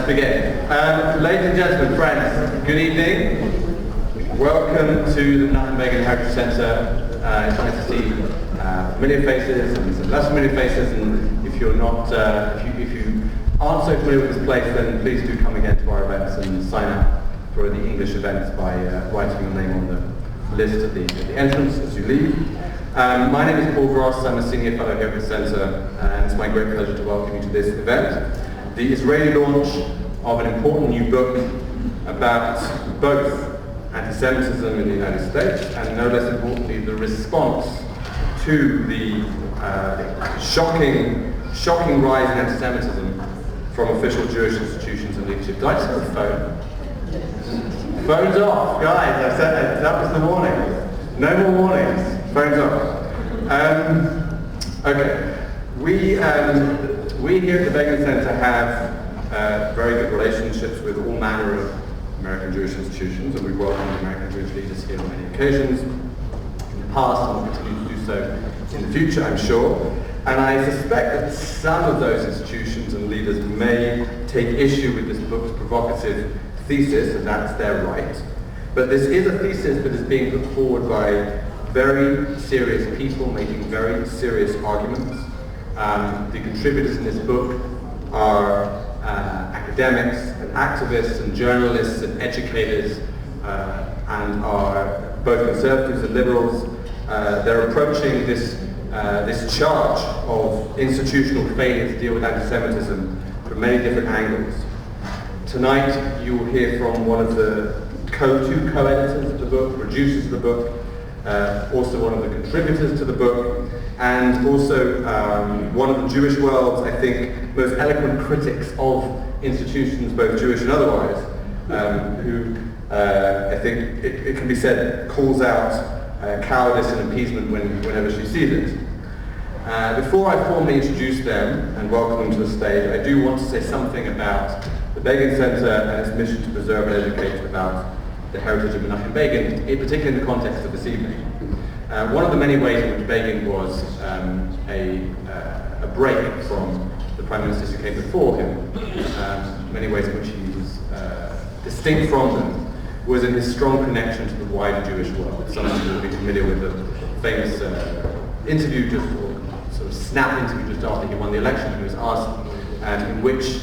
begin. Ladies and gentlemen, friends, good evening. Welcome to the Nothing Begin Heritage Centre. It's nice to see familiar faces and some less familiar faces. And if you're not, if you aren't so familiar with this place, then please do come again to our events and sign up for the English events by writing your name on the list at the entrance as you leave. My name is Paul Gross. I'm a senior fellow here at the Centre, and it's my great pleasure to welcome you to this event, the Israeli launch of an important new book about both anti-Semitism in the United States and, no less importantly, the response to the shocking rise in anti-Semitism from official Jewish institutions and leadership. Did I just have a phone? Phones off, guys. I said that was the warning. No more warnings. Phones off. Okay. We here at the Begin Centre have very good relationships with all manner of American Jewish institutions, and we've welcomed American Jewish leaders here on many occasions in the past, and will continue to do so in the future, I'm sure. And I suspect that some of those institutions and leaders may take issue with this book's provocative thesis, and that's their right. But this is a thesis that is being put forward by very serious people making very serious arguments. The contributors in this book are academics and activists and journalists and educators and are both conservatives and liberals. They're approaching this charge of institutional failure to deal with anti-Semitism from many different angles. Tonight you will hear from one of the two co-editors of the book, producers of the book, also one of the contributors to the book, and also one of the Jewish world's, I think, most eloquent critics of institutions, both Jewish and otherwise, who I think it can be said calls out cowardice and appeasement whenever she sees it. Before I formally introduce them and welcome them to the stage, I do want to say something about the Begin Centre and its mission to preserve and educate about the heritage of Menachem Begin, particularly in the context of this evening. One of the many ways in which Begin was a break from the Prime Ministers who came before him, many ways in which he was distinct from them, was in his strong connection to the wider Jewish world. Some of you will be familiar with the famous interview, sort of snap interview just after he won the election. He was asked in which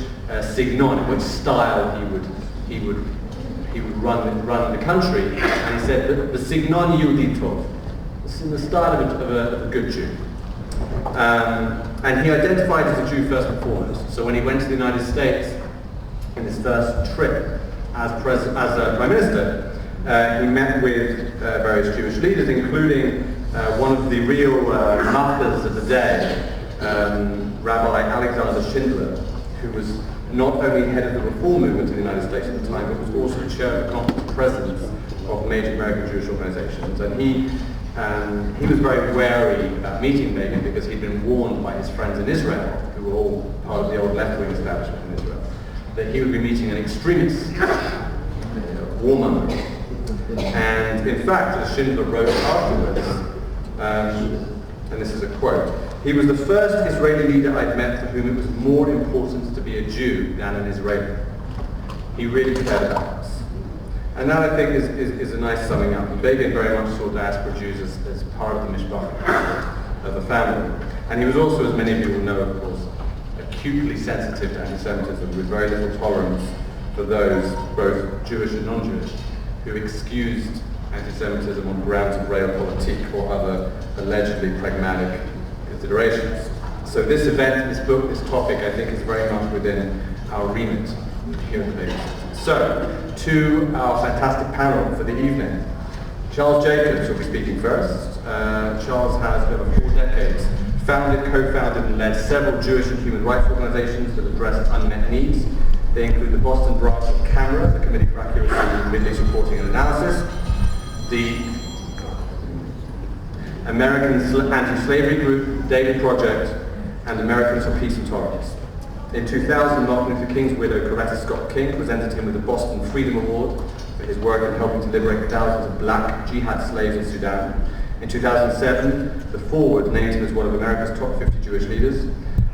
signon, in which style he would run the country, and he said that the signon Yehudi Tov, it's in the style of a good Jew. And he identified as a Jew first and foremost. So when he went to the United States in his first trip as Prime Minister, he met with various Jewish leaders, including one of the real masters of the day, Rabbi Alexander Schindler, who was not only head of the Reform movement in the United States at the time, but was also chair of the conference presidents of major American Jewish organizations. And he was very wary about meeting Begin because he'd been warned by his friends in Israel, who were all part of the old left-wing establishment in Israel, that he would be meeting an extremist, warmonger. And in fact, as Schindler wrote afterwards, and this is a quote, "He was the first Israeli leader I'd met for whom it was more important to be a Jew than an Israeli. He really cared about us." And that, I think, is a nice summing up. And Begin very much saw diaspora Jews as part of the mishpach of the family. And he was also, as many of you will know, of course, acutely sensitive to anti-Semitism, with very little tolerance for those, both Jewish and non-Jewish, who excused anti-Semitism on grounds of realpolitik or other allegedly pragmatic considerations. So this event, this book, this topic, I think is very much within our remit here at the Begin. So, to our fantastic panel for the evening. Charles Jacobs will be speaking first. Charles has over 4 decades founded, co-founded and led several Jewish and human rights organizations that address unmet needs. They include the Boston branch of CAMRA, the Committee for Accuracy in Middle East Reporting and Analysis, the American Anti-Slavery Group, Daily Project, and Americans for Peace and Tolerance. In 2000, Martin Luther King's widow, Coretta Scott King, presented him with the Boston Freedom Award for his work in helping to liberate thousands of black jihad slaves in Sudan. In 2007, The Forward named him as one of America's top 50 Jewish leaders.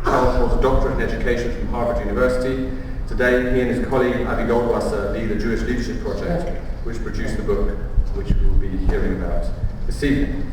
Charles holds a doctorate in education from Harvard University, Today, he and his colleague Avi Goldwasser lead the Jewish Leadership Project, which produced the book which we will be hearing about this evening.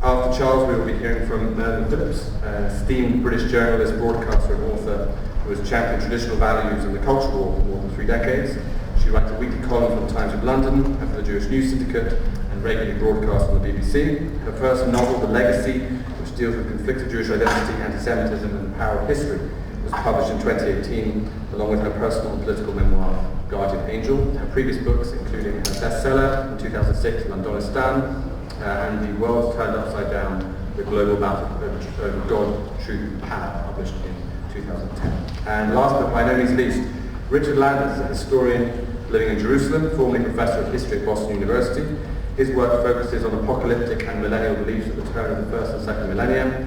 After Charles, we will be hearing from Melanie Phillips, an esteemed British journalist, broadcaster and author who has championed traditional values in the culture war for more than 3 decades. She writes a weekly column for the Times of London and for the Jewish News Syndicate, and regularly broadcasts on the BBC. Her first novel, The Legacy, which deals with conflicted Jewish identity, anti-Semitism and the power of history, was published in 2018, along with her personal and political memoir, Guardian Angel. Her previous books, including her bestseller in 2006, Landonistan, and The World Turned Upside Down, The Global Battle over God, Truth and Power, published in 2010. And last but by no means least, Richard Landers, a historian living in Jerusalem, formerly professor of history at Boston University. His work focuses on apocalyptic and millennial beliefs at the turn of the first and second millennia.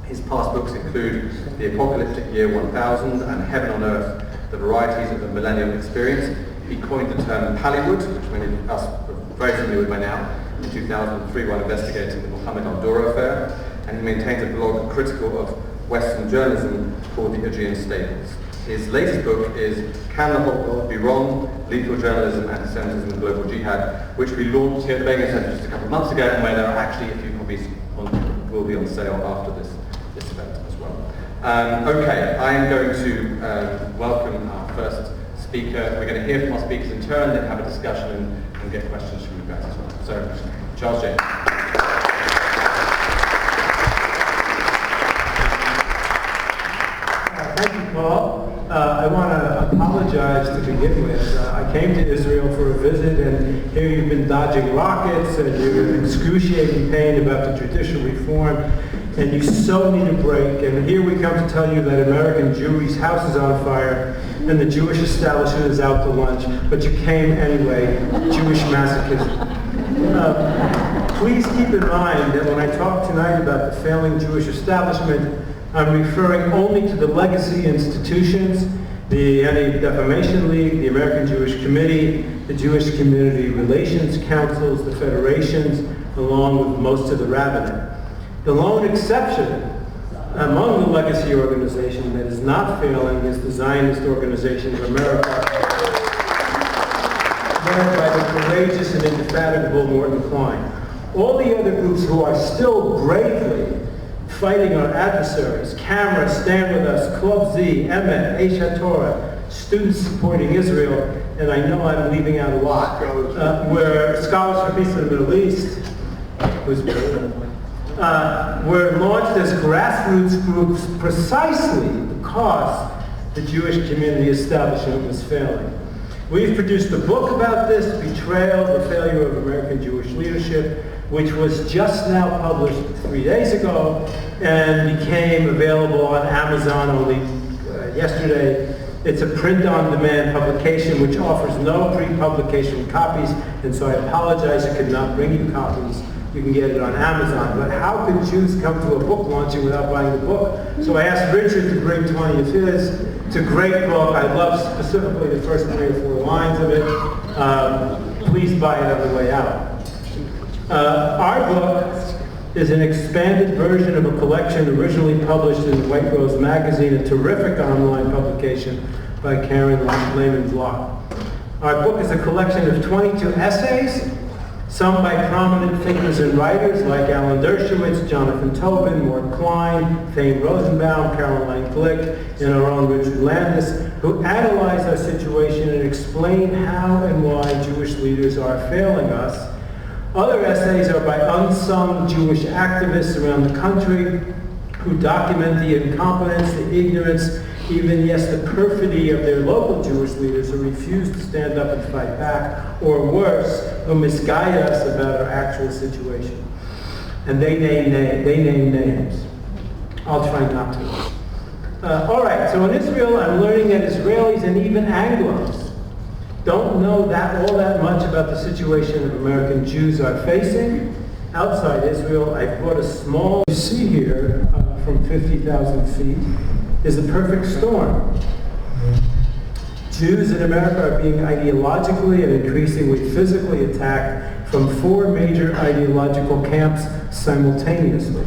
His past books include The Apocalyptic Year 1000 and Heaven on Earth, The Varieties of the Millennial Experience. He coined the term Pallywood, which many of us are very familiar with by now, in 2003 while investigating the Mohammed al-Dura affair, and he maintains a blog critical of Western journalism called The Aegean Stables. His latest book is Can the Whole World Be Wrong? Lethal Journalism, Anti-Semitism and Global Jihad, which we launched here at the Begin Centre just a couple of months ago, and where there are actually a few copies will be on sale after this event as well. Okay, I'm going to welcome our first speaker. We're going to hear from our speakers in turn, then have a discussion and get questions from you guys as well. So, Charles James. Thank you, Paul. I want to apologize to begin with. I came to Israel for a visit, and here you've been dodging rockets, and you're in excruciating pain about the judicial reform, and you so need a break. And here we come to tell you that American Jewry's house is on fire, and the Jewish establishment is out to lunch, but you came anyway. Jewish masochism. Please keep in mind that when I talk tonight about the failing Jewish establishment, I'm referring only to the legacy institutions, the Anti-Defamation League, the American Jewish Committee, the Jewish Community Relations Councils, the federations, along with most of the rabbinate. The lone exception among the legacy organization that is not failing is the Zionist Organization of America, led by the courageous and indefatigable Morton Klein. All the other groups who are still bravely fighting our adversaries, Camera, Stand With Us, Club Z, Emet, Eish HaTorah, Students Supporting Israel, and I know I'm leaving out a lot, where Scholars for Peace in the Middle East were launched as grassroots groups precisely because the Jewish community establishment was failing. We've produced a book about this, Betrayal, the Failure of American Jewish Leadership, which was just now published 3 days ago and became available on Amazon only yesterday. It's a print-on-demand publication which offers no pre-publication copies, and so I apologize I could not bring you copies. You can get it on Amazon. But how can Jews come to a book launching without buying the book? So I asked Richard to bring 20 of his. It's a great book. I love specifically the first 3 or 4 lines of it. Please buy it on the way out. Our book is an expanded version of a collection originally published in White Rose magazine, a terrific online publication by Karen Lehman Block. Our book is a collection of 22 essays, some by prominent thinkers and writers like Alan Dershowitz, Jonathan Tobin, Mort Klein, Thane Rosenbaum, Caroline Glick, and our own Richard Landis, who analyze our situation and explain how and why Jewish leaders are failing us. Other essays are by unsung Jewish activists around the country who document the incompetence, the ignorance, even, yes, the perfidy of their local Jewish leaders who refuse to stand up and fight back, or worse, who misguide us about our actual situation. And they name names. I'll try not to. All right, so in Israel, I'm learning that Israelis and even Anglos don't know all that much about the situation of American Jews are facing. Outside Israel, I brought a small, you see here, from 50,000 feet, is a perfect storm. Jews in America are being ideologically and increasingly physically attacked from 4 major ideological camps simultaneously.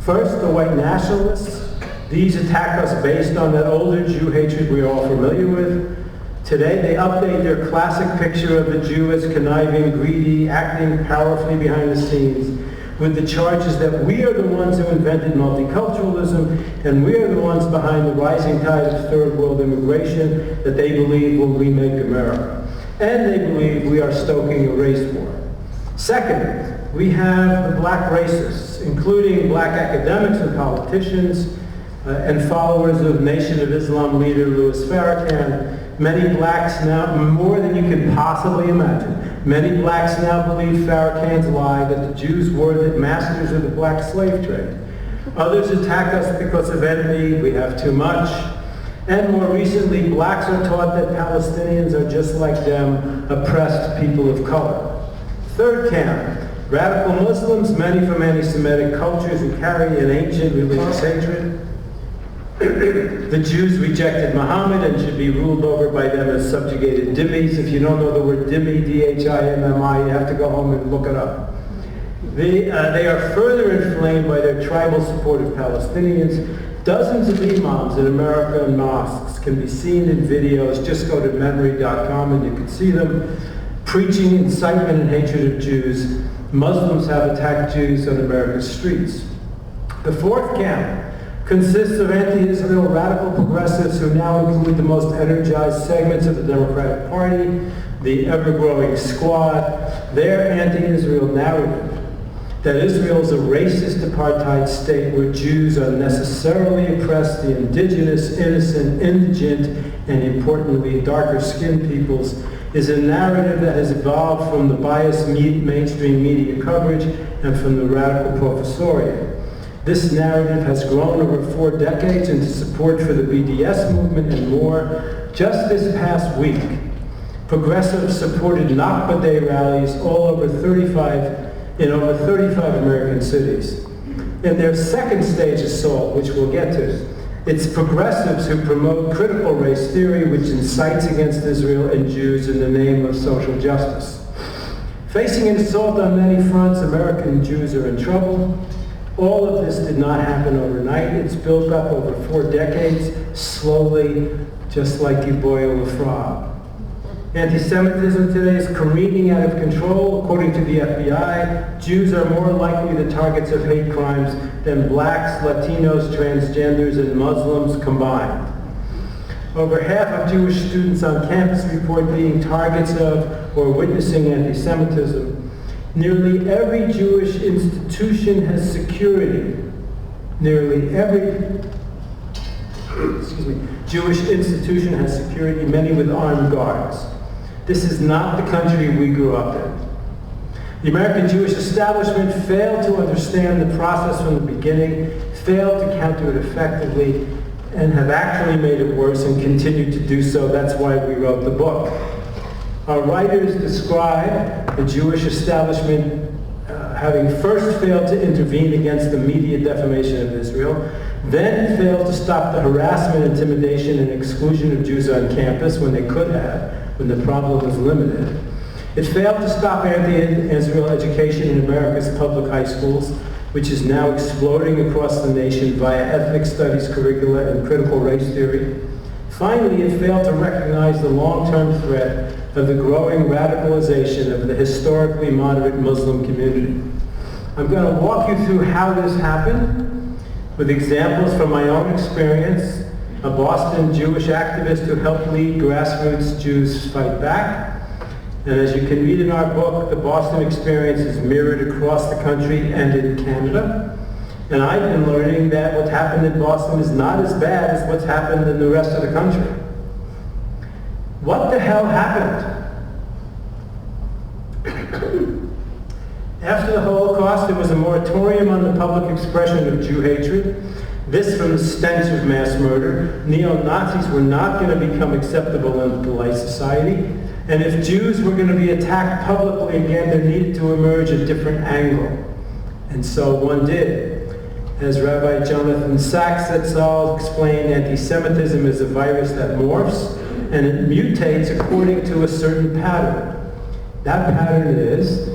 First, the white nationalists, These attack us based on that older Jew hatred we are all familiar with. Today, they update their classic picture of the Jew as conniving, greedy, acting powerfully behind the scenes, with the charges that we are the ones who invented multiculturalism, and we are the ones behind the rising tide of third world immigration that they believe will remake America. And they believe we are stoking a race war. Second, we have the black racists, including black academics and politicians, and followers of Nation of Islam leader Louis Farrakhan. Many blacks now, more than you can possibly imagine, many blacks now believe Farrakhan's lie that the Jews were the masters of the black slave trade. Others attack us because of envy, we have too much. And more recently, blacks are taught that Palestinians are just like them, oppressed people of color. Third camp, radical Muslims, many from anti-Semitic cultures who carry an ancient religious hatred. The Jews rejected Muhammad and should be ruled over by them as subjugated dhimmis. If you don't know the word dhimmi, D-H-I-M-M-I, you have to go home and look it up. They are further inflamed by their tribal support of Palestinians. Dozens of imams in America and mosques can be seen in videos. Just go to memory.com and you can see them preaching incitement and hatred of Jews. Muslims have attacked Jews on America's streets. The fourth camp consists of anti-Israel radical progressives who now include the most energized segments of the Democratic Party, the ever-growing Squad. Their anti-Israel narrative that Israel is a racist apartheid state where Jews are necessarily oppressed, the indigenous, innocent, indigent, and importantly, darker-skinned peoples, is a narrative that has evolved from the biased mainstream media coverage and from the radical professoriate. This narrative has grown over 4 decades into support for the BDS movement and more. Just this past week, progressives supported Nakba Day rallies in over 35 American cities. In their second stage assault, which we'll get to, it's progressives who promote critical race theory, which incites against Israel and Jews in the name of social justice. Facing an assault on many fronts, American Jews are in trouble. All of this did not happen overnight. It's built up over 4 decades, slowly, just like you boil a frog. Anti-Semitism today is careening out of control. According to the FBI, Jews are more likely the targets of hate crimes than blacks, Latinos, transgenders, and Muslims combined. Over half of Jewish students on campus report being targets of or witnessing anti-Semitism. Nearly every Jewish institution has security. Nearly every Jewish institution has security, many with armed guards. This is not the country we grew up in. The American Jewish establishment failed to understand the process from the beginning, failed to counter it effectively, and have actually made it worse and continue to do so. That's why we wrote the book. Our writers describe the Jewish establishment having first failed to intervene against the media defamation of Israel, then failed to stop the harassment, intimidation, and exclusion of Jews on campus when they could have, when the problem was limited. It failed to stop anti-Israel education in America's public high schools, which is now exploding across the nation via ethnic studies curricula and critical race theory. Finally, it failed to recognize the long-term threat of the growing radicalization of the historically moderate Muslim community. I'm going to walk you through how this happened with examples from my own experience, a Boston Jewish activist who helped lead grassroots Jews fight back. And as you can read in our book, the Boston experience is mirrored across the country and in Canada. And I've been learning that what happened in Boston is not as bad as what's happened in the rest of the country. What the hell happened? After the Holocaust, there was a moratorium on the public expression of Jew hatred. This from the stench of mass murder. Neo-Nazis were not going to become acceptable in polite society. And if Jews were going to be attacked publicly again, there needed to emerge a different angle. And so one did. As Rabbi Jonathan Sachs et al. Explained, anti-Semitism is a virus that morphs and it mutates according to a certain pattern. That pattern is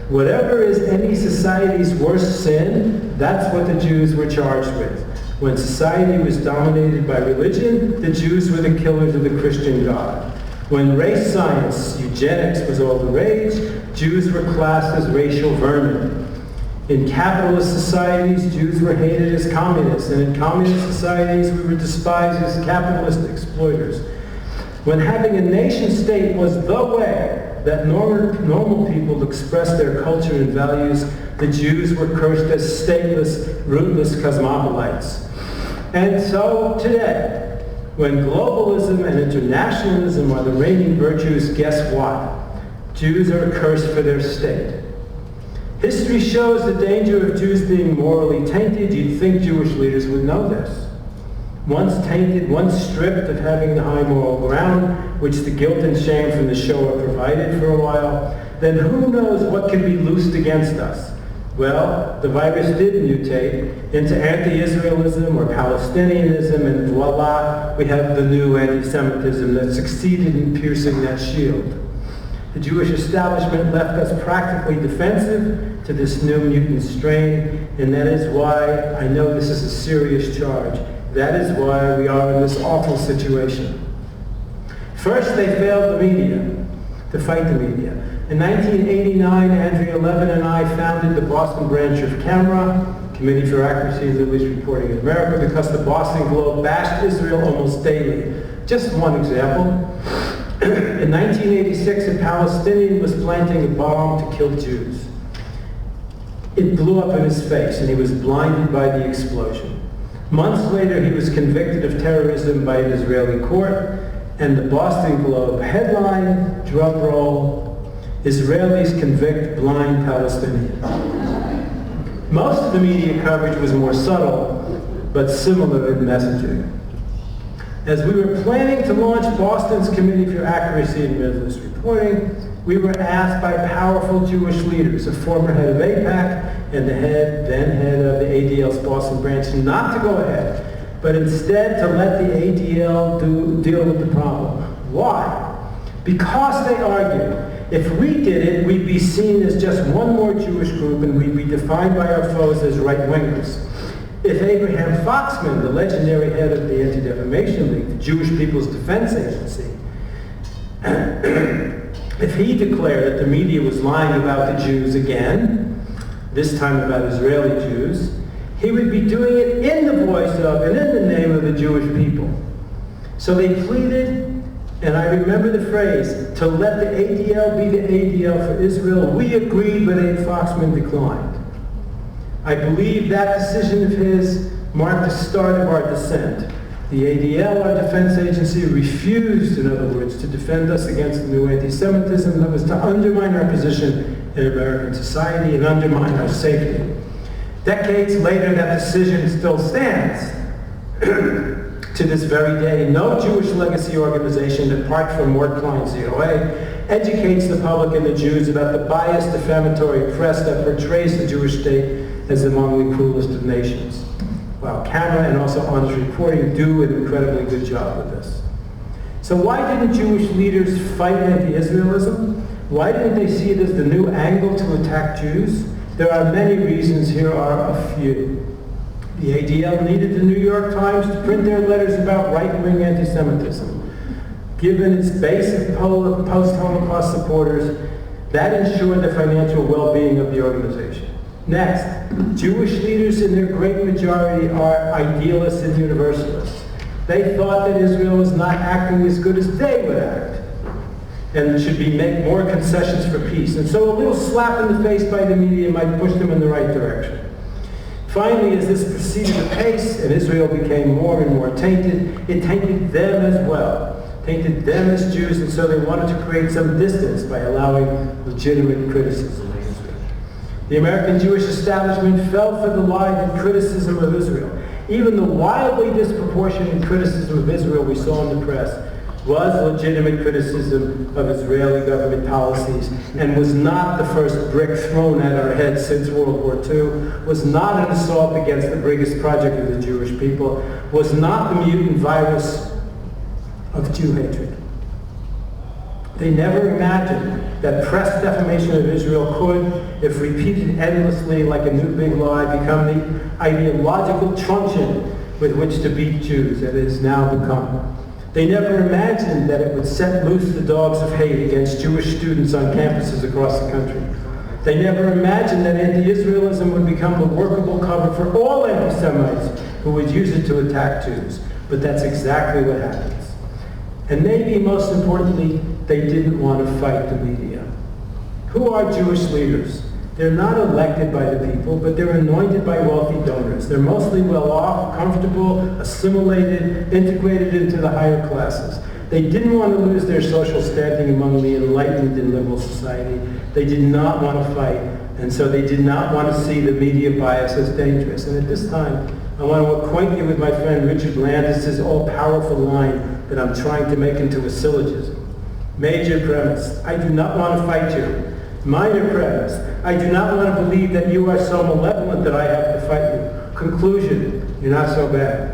Whatever is any society's worst sin, that's what the Jews were charged with. When society was dominated by religion, the Jews were the killers of the Christian God. When race science, eugenics, was all the rage, Jews were classed as racial vermin. In capitalist societies, Jews were hated as communists, and in communist societies, we were despised as capitalist exploiters. When having a nation-state was the way that normal people expressed their culture and values, the Jews were cursed as stateless, rootless cosmopolites. And so today, when globalism and internationalism are the reigning virtues, guess what? Jews are cursed for their state. History shows the danger of Jews being morally tainted. You'd think Jewish leaders would know this. Once tainted, once stripped of having the high moral ground, which the guilt and shame from the Shoah provided for a while, then who knows what can be loosed against us? Well, the virus did mutate into anti-Israelism or Palestinianism, and voila, we have the new anti-Semitism that succeeded in piercing that shield. The Jewish establishment left us practically defensive to this new mutant strain, and that is why, I know this is a serious charge, that is why we are in this awful situation. First, they failed the media, to fight the media. In 1989, Andrea Levin and I founded the Boston branch of CAMRA, Committee for Accuracy and Liberty Reporting in America, because the Boston Globe bashed Israel almost daily. Just one example. In 1986, a Palestinian was planting a bomb to kill Jews. It blew up in his face, and he was blinded by the explosion. Months later, he was convicted of terrorism by an Israeli court, and the Boston Globe headline, drum roll, Israelis convict blind Palestinian. Most of the media coverage was more subtle, but similar in messaging. As we were planning to launch Boston's Committee for Accuracy in Middle East Reporting, we were asked by powerful Jewish leaders, a former head of AIPAC and the then head of the ADL's Boston branch, not to go ahead, but instead to let the ADL deal with the problem. Why? Because they argued, if we did it, we'd be seen as just one more Jewish group and we'd be defined by our foes as right-wingers. If Abraham Foxman, the legendary head of the Anti-Defamation League, the Jewish People's Defense Agency, if he declared that the media was lying about the Jews again, this time about Israeli Jews, he would be doing it in the voice of and in the name of the Jewish people. So they pleaded, and I remember the phrase, to let the ADL be the ADL for Israel. We agreed, but Abe Foxman declined. I believe that decision of his marked the start of our descent. The ADL, our defense agency, refused, in other words, to defend us against the new anti-Semitism that was to undermine our position in American society and undermine our safety. Decades later, that decision still stands. To this very day, no Jewish legacy organization, apart from Work Client ZOA, educates the public and the Jews about the biased, defamatory press that portrays the Jewish state as among the cruelest of nations. While CAMRA and also Honest Reporting do an incredibly good job with this. So why didn't Jewish leaders fight anti-Israelism? Why didn't they see it as the new angle to attack Jews? There are many reasons. Here are a few. The ADL needed the New York Times to print their letters about right-wing anti-Semitism. Given its base of post-Holocaust supporters, that ensured the financial well-being of the organization. Next, Jewish leaders in their great majority are idealists and universalists. They thought that Israel was not acting as good as they would act and should make more concessions for peace. And so a little slap in the face by the media might push them in the right direction. Finally, as this proceeded apace and Israel became more and more tainted, it tainted them as well. Tainted them as Jews, and so they wanted to create some distance by allowing legitimate criticism. The American Jewish establishment fell for the lie that criticism of Israel, even the wildly disproportionate criticism of Israel we saw in the press, was legitimate criticism of Israeli government policies and was not the first brick thrown at our heads since World War II, was not an assault against the biggest project of the Jewish people, was not the mutant virus of Jew hatred. They never imagined that press defamation of Israel could, if repeated endlessly like a new big lie, become the ideological truncheon with which to beat Jews, that it has now become. They never imagined that it would set loose the dogs of hate against Jewish students on campuses across the country. They never imagined that anti-Israelism would become the workable cover for all anti-Semites who would use it to attack Jews. But that's exactly what happens. And maybe most importantly, they didn't want to fight the media. Who are Jewish leaders? They're not elected by the people, but they're anointed by wealthy donors. They're mostly well-off, comfortable, assimilated, integrated into the higher classes. They didn't want to lose their social standing among the enlightened in liberal society. They did not want to fight, and so they did not want to see the media bias as dangerous. And at this time, I want to acquaint you with my friend Richard Landis' all-powerful line that I'm trying to make into a syllogism. Major premise, I do not want to fight you. Minor premise, I do not want to believe that you are so malevolent that I have to fight you. Conclusion, you're not so bad.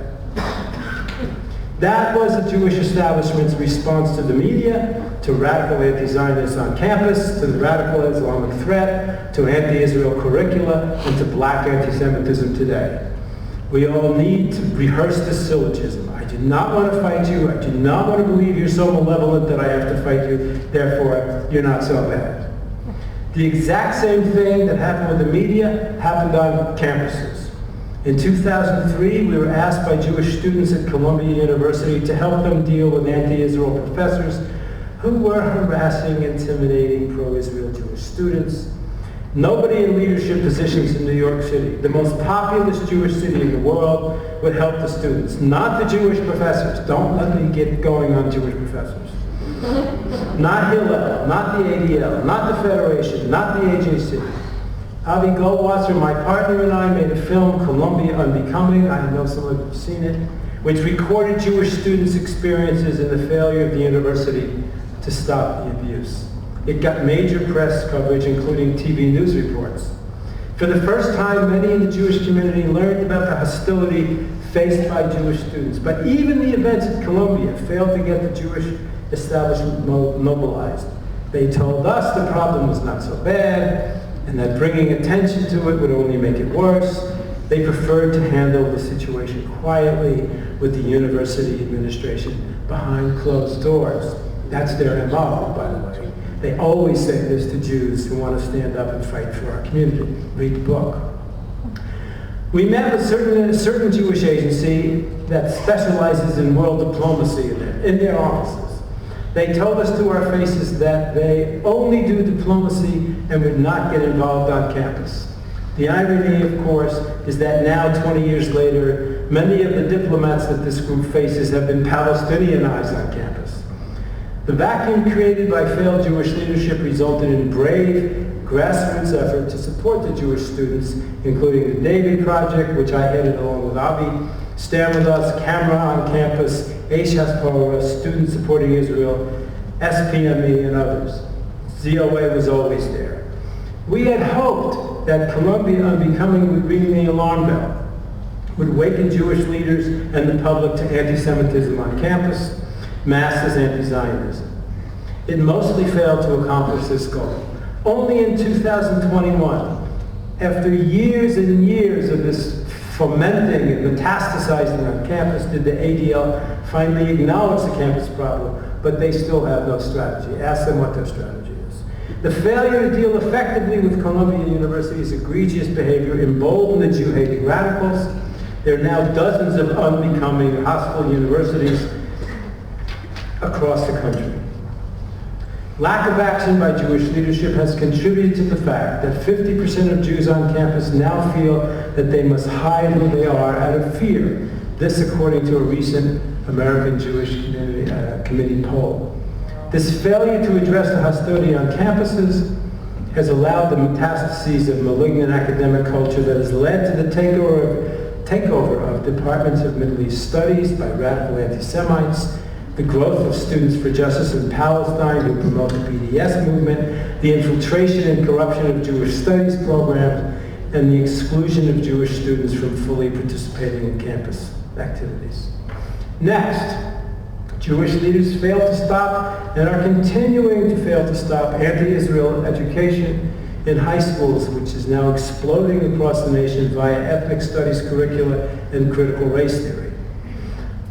That was the Jewish establishment's response to the media, to radical anti-Zionists on campus, to the radical Islamic threat, to anti-Israel curricula, and to black anti-Semitism today. We all need to rehearse this syllogism. I do not want to fight you. I do not want to believe you're so malevolent that I have to fight you. Therefore, you're not so bad. The exact same thing that happened with the media happened on campuses. In 2003, we were asked by Jewish students at Columbia University to help them deal with anti-Israel professors who were harassing, intimidating pro-Israel Jewish students. Nobody in leadership positions in New York City, the most populous Jewish city in the world, would help the students, not the Jewish professors. Don't let me get going on Jewish professors. Not Hillel, not the ADL, not the Federation, not the AJC. Avi Goldwasser, my partner, and I made a film, Columbia Unbecoming, I know some of you have seen it, which recorded Jewish students' experiences in the failure of the university to stop the abuse. It got major press coverage, including TV news reports. For the first time, many in the Jewish community learned about the hostility faced by Jewish students. But even the events at Columbia failed to get the Jewish establishment mobilized. They told us the problem was not so bad, and that bringing attention to it would only make it worse. They preferred to handle the situation quietly with the university administration behind closed doors. That's their MO, by the way. They always say this to Jews who want to stand up and fight for our community. Read the book. We met with a certain Jewish agency that specializes in world diplomacy in their offices. They told us to our faces that they only do diplomacy and would not get involved on campus. The irony, of course, is that now, 20 years later, many of the diplomats that this group faces have been Palestinianized on campus. The vacuum created by failed Jewish leadership resulted in brave, grassroots effort to support the Jewish students, including the David Project, which I headed along with Avi, Stand With Us, Camera on Campus, Eish HaSporah, Students Supporting Israel, SPME, and others. ZOA was always there. We had hoped that Columbia Unbecoming would ring the alarm bell, would awaken Jewish leaders and the public to anti-Semitism on campus, masked as anti-Zionism. It mostly failed to accomplish this goal. Only in 2021, after years and years of this fomenting and metastasizing on campus, did the ADL finally acknowledge the campus problem, but they still have no strategy. Ask them what their strategy is. The failure to deal effectively with Columbia University's egregious behavior emboldened the Jew-hating radicals. There are now dozens of unbecoming hostile universities across the country. Lack of action by Jewish leadership has contributed to the fact that 50% of Jews on campus now feel that they must hide who they are out of fear. This according to a recent American Jewish Committee poll. This failure to address the hostility on campuses has allowed the metastases of malignant academic culture that has led to the takeover of departments of Middle East studies by radical anti-Semites, the growth of Students for Justice in Palestine who promote the BDS movement, the infiltration and corruption of Jewish studies programs, and the exclusion of Jewish students from fully participating in campus activities. Next, Jewish leaders failed to stop and are continuing to fail to stop anti-Israel education in high schools, which is now exploding across the nation via ethnic studies curricula and critical race theory.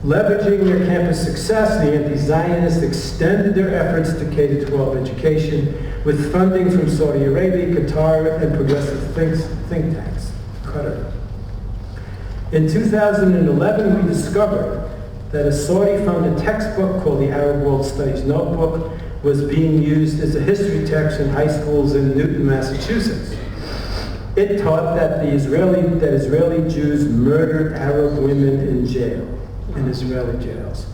Leveraging their campus success, the anti-Zionists extended their efforts to K-12 education with funding from Saudi Arabia, Qatar, and progressive think tanks. Qatar. In 2011, we discovered that a Saudi-funded textbook called the Arab World Studies Notebook was being used as a history text in high schools in Newton, Massachusetts. It taught that Israeli Jews murdered Arab women in Israeli jails.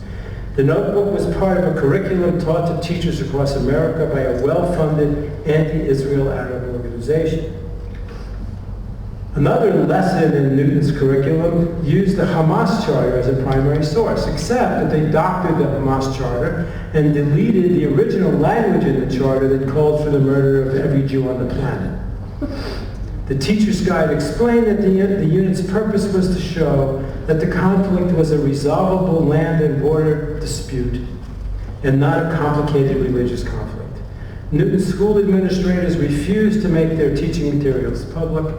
The notebook was part of a curriculum taught to teachers across America by a well-funded anti-Israel Arab organization. Another lesson in Newton's curriculum used the Hamas Charter as a primary source, except that they doctored the Hamas Charter and deleted the original language in the charter that called for the murder of every Jew on the planet. The teacher's guide explained that the unit's purpose was to show that the conflict was a resolvable land and border dispute and not a complicated religious conflict. Newton school administrators refused to make their teaching materials public.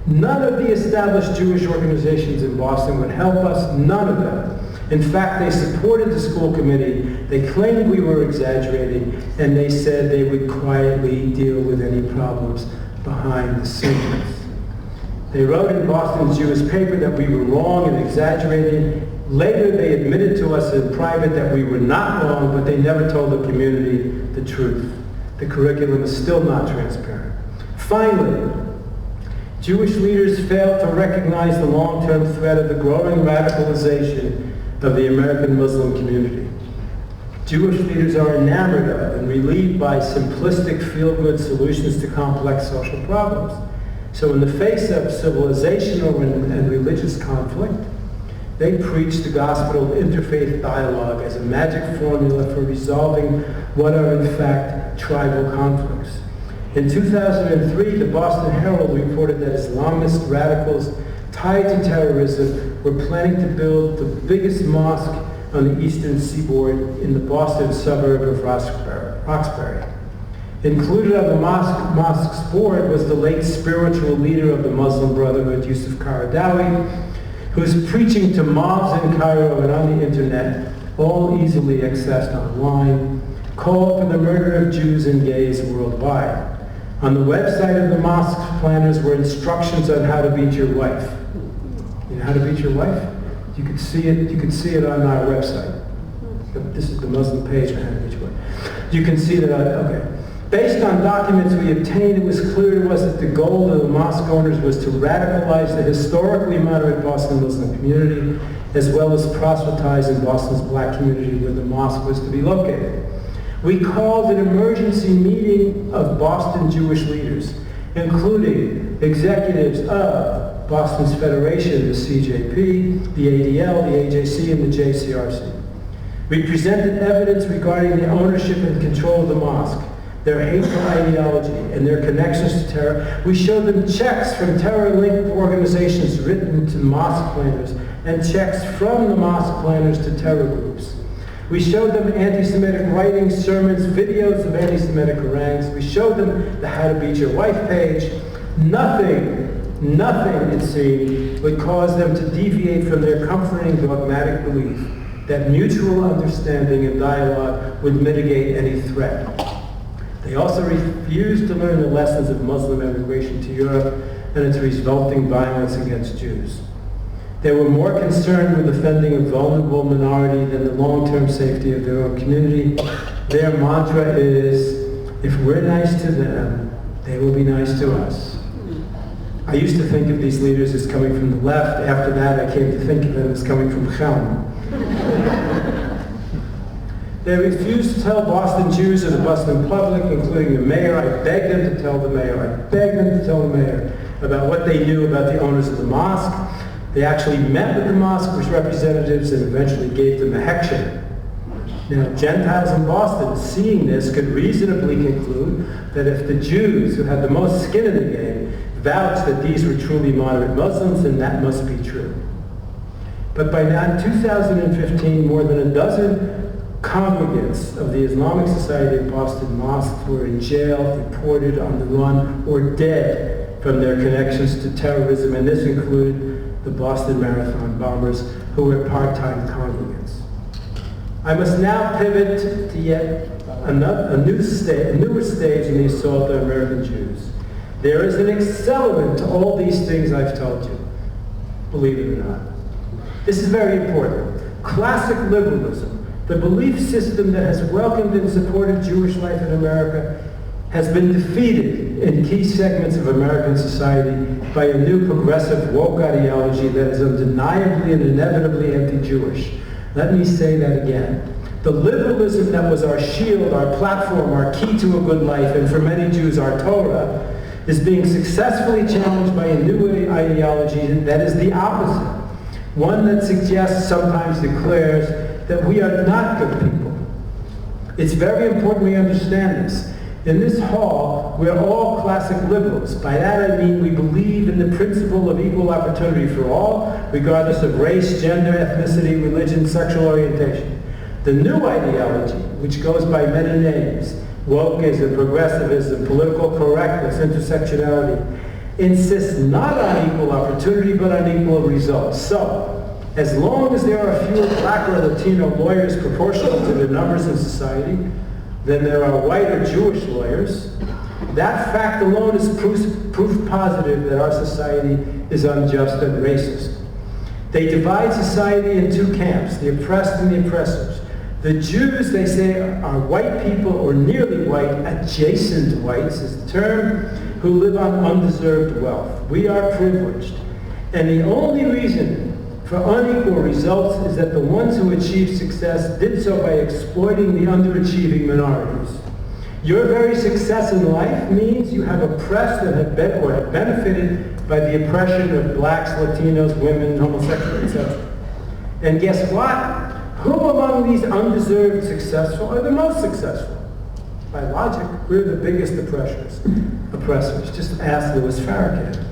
None of the established Jewish organizations in Boston would help us, none of them. In fact, they supported the school committee. They claimed we were exaggerating, and they said they would quietly deal with any problems behind the scenes. They wrote in Boston's Jewish paper that we were wrong and exaggerating. Later, they admitted to us in private that we were not wrong, but they never told the community the truth. The curriculum is still not transparent. Finally, Jewish leaders failed to recognize the long-term threat of the growing radicalization of the American Muslim community. Jewish leaders are enamored of and relieved by simplistic feel-good solutions to complex social problems. So in the face of civilizational and religious conflict, they preach the gospel of interfaith dialogue as a magic formula for resolving what are in fact tribal conflicts. In 2003, the Boston Herald reported that Islamist radicals tied to terrorism were planning to build the biggest mosque on the eastern seaboard in the Boston suburb of Roxbury. Included on the mosque's board was the late spiritual leader of the Muslim Brotherhood, Yusuf Qaradawi, whose preaching to mobs in Cairo and on the internet, all easily accessed online, called for the murder of Jews and gays worldwide. On the website of the mosque planners were instructions on how to beat your wife. You know how to beat your wife? You could see it on our website. This is the Muslim page on how to beat your wife. You can see that, okay. Based on documents we obtained, it was clear to us that the goal of the mosque owners was to radicalize the historically moderate Boston Muslim community, as well as proselytize in Boston's black community where the mosque was to be located. We called an emergency meeting of Boston Jewish leaders, including executives of Boston's Federation, the CJP, the ADL, the AJC, and the JCRC. We presented evidence regarding the ownership and control of the mosque, their hateful ideology, and their connections to terror. We showed them checks from terror-linked organizations written to mosque planners and checks from the mosque planners to terror groups. We showed them anti-Semitic writings, sermons, videos of anti-Semitic harangues. We showed them the How to Beat Your Wife page. Nothing, it seemed, would cause them to deviate from their comforting dogmatic belief that mutual understanding and dialogue would mitigate any threat. They also refused to learn the lessons of Muslim immigration to Europe and its resulting violence against Jews. They were more concerned with defending a vulnerable minority than the long-term safety of their own community. Their mantra is, if we're nice to them, they will be nice to us. I used to think of these leaders as coming from the left. After that, I came to think of them as coming from Chelm. They refused to tell Boston Jews or the Boston public, including the mayor. I begged them to tell the mayor. About what they knew about the owners of the mosque. They actually met with the mosque's representatives and eventually gave them a hecksham. Now, Gentiles in Boston, seeing this, could reasonably conclude that if the Jews, who had the most skin in the game, vouched that these were truly moderate Muslims, then that must be true. But by now, 2015, more than a dozen congregants of the Islamic Society of Boston Mosques were in jail, deported, on the run, or dead from their connections to terrorism, and this included the Boston Marathon bombers, who were part-time congregants. I must now pivot to yet a newer stage in the assault on American Jews. There is an accelerant to all these things I've told you, believe it or not. This is very important. Classic liberalism, the belief system that has welcomed and supported Jewish life in America, has been defeated in key segments of American society by a new progressive woke ideology that is undeniably and inevitably anti-Jewish. Let me say that again. The liberalism that was our shield, our platform, our key to a good life, and for many Jews, our Torah, is being successfully challenged by a new ideology that is the opposite. One that suggests, sometimes declares, that we are not good people. It's very important we understand this. In this hall, we're all classic liberals. By that I mean we believe in the principle of equal opportunity for all, regardless of race, gender, ethnicity, religion, sexual orientation. The new ideology, which goes by many names, wokeism, progressivism, political correctness, intersectionality, insists not on equal opportunity, but on equal results. So, as long as there are fewer black or Latino lawyers proportional to the numbers in society than there are white or Jewish lawyers, that fact alone is proof positive that our society is unjust and racist. They divide society in two camps, the oppressed and the oppressors. The Jews, they say, are white people, or nearly white, adjacent whites is the term, who live on undeserved wealth. We are privileged. And the only reason for unequal results is that the ones who achieved success did so by exploiting the underachieving minorities. Your very success in life means you have oppressed and have benefited by the oppression of blacks, Latinos, women, homosexuals, etc. And guess what? Who among these undeserved successful are the most successful? By logic, we're the biggest oppressors. Just ask Louis Farrakhan.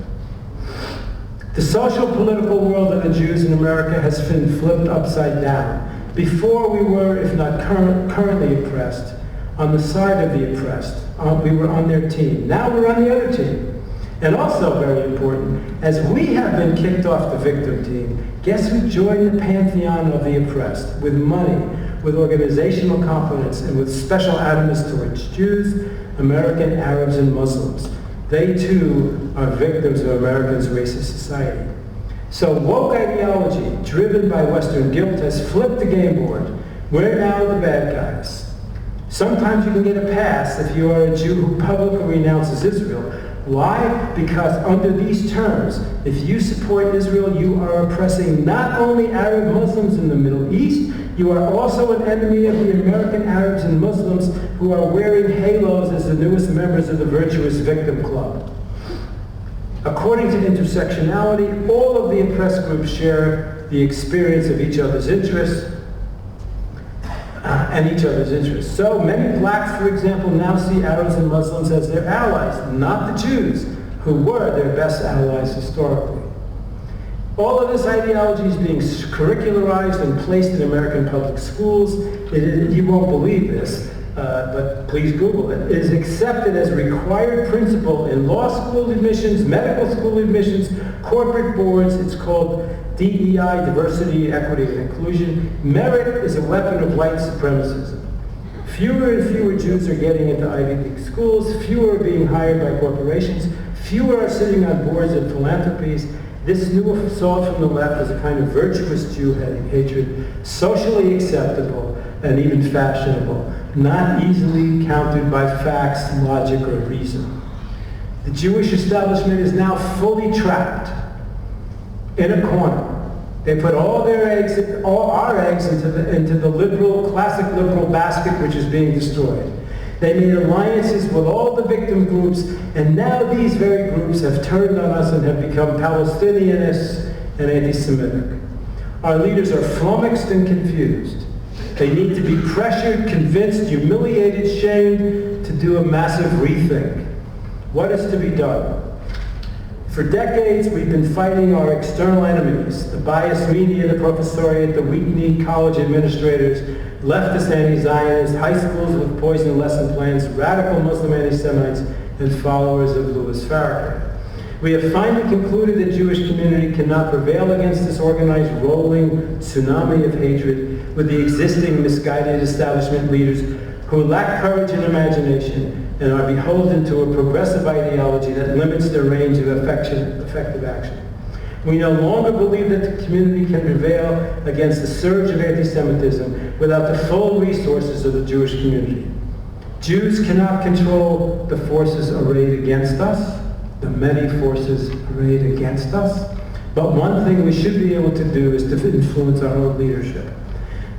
The social political world of the Jews in America has been flipped upside down. Before we were, if not currently oppressed, on the side of the oppressed. We were on their team. Now we're on the other team. And also very important, as we have been kicked off the victim team, guess who joined the pantheon of the oppressed? With money, with organizational competence, and with special animus towards Jews, American Arabs, and Muslims. They too are victims of America's racist society. So woke ideology, driven by Western guilt, has flipped the game board. We're now the bad guys. Sometimes you can get a pass if you are a Jew who publicly renounces Israel. Why? Because under these terms, if you support Israel, you are oppressing not only Arab Muslims in the Middle East, you are also an enemy of the American Arabs and Muslims who are wearing halos as the newest members of the virtuous victim club. According to intersectionality, all of the oppressed groups share the experience of each other's interests, So many blacks, for example, now see Arabs and Muslims as their allies, not the Jews, who were their best allies historically. All of this ideology is being curricularized and placed in American public schools. You won't believe this, but please Google it. It is accepted as required principle in law school admissions, medical school admissions, corporate boards. It's called DEI, diversity, equity, and inclusion. Merit is a weapon of white supremacism. Fewer and fewer Jews are getting into Ivy League schools. Fewer are being hired by corporations. Fewer are sitting on boards of philanthropies. This new assault from the left is a kind of virtuous Jew hatred, socially acceptable and even fashionable, not easily countered by facts, logic, or reason. The Jewish establishment is now fully trapped in a corner. They put all our eggs into the liberal, classic liberal basket, which is being destroyed. They made alliances with all the victim groups, and now these very groups have turned on us and have become Palestinianists and anti-Semitic. Our leaders are flummoxed and confused. They need to be pressured, convinced, humiliated, shamed to do a massive rethink. What is to be done? For decades, we've been fighting our external enemies, the biased media, the professoriate, the weak-kneed college administrators, leftist anti-Zionists, high schools with poison lesson plans, radical Muslim anti-Semites, and followers of Louis Farrakhan. We have finally concluded that Jewish community cannot prevail against this organized, rolling tsunami of hatred with the existing misguided establishment leaders who lack courage and imagination and are beholden to a progressive ideology that limits their range of effective action. We no longer believe that the community can prevail against the surge of anti-Semitism without the full resources of the Jewish community. Jews cannot control the forces arrayed against us, the many forces arrayed against us, but one thing we should be able to do is to influence our own leadership.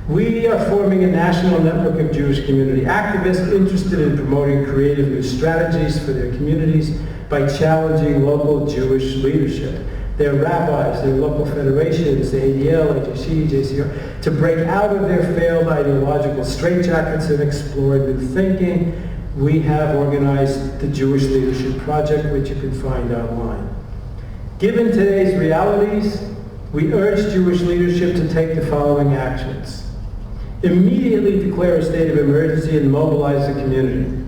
We are forming a national network of Jewish community activists interested in promoting creative new strategies for their communities by challenging local Jewish leadership, their rabbis, their local federations, the ADL, HHC, JCR, to break out of their failed ideological straitjackets and explore new thinking. We have organized the Jewish Leadership Project, which you can find online. Given today's realities, we urge Jewish leadership to take the following actions. Immediately declare a state of emergency and mobilize the community.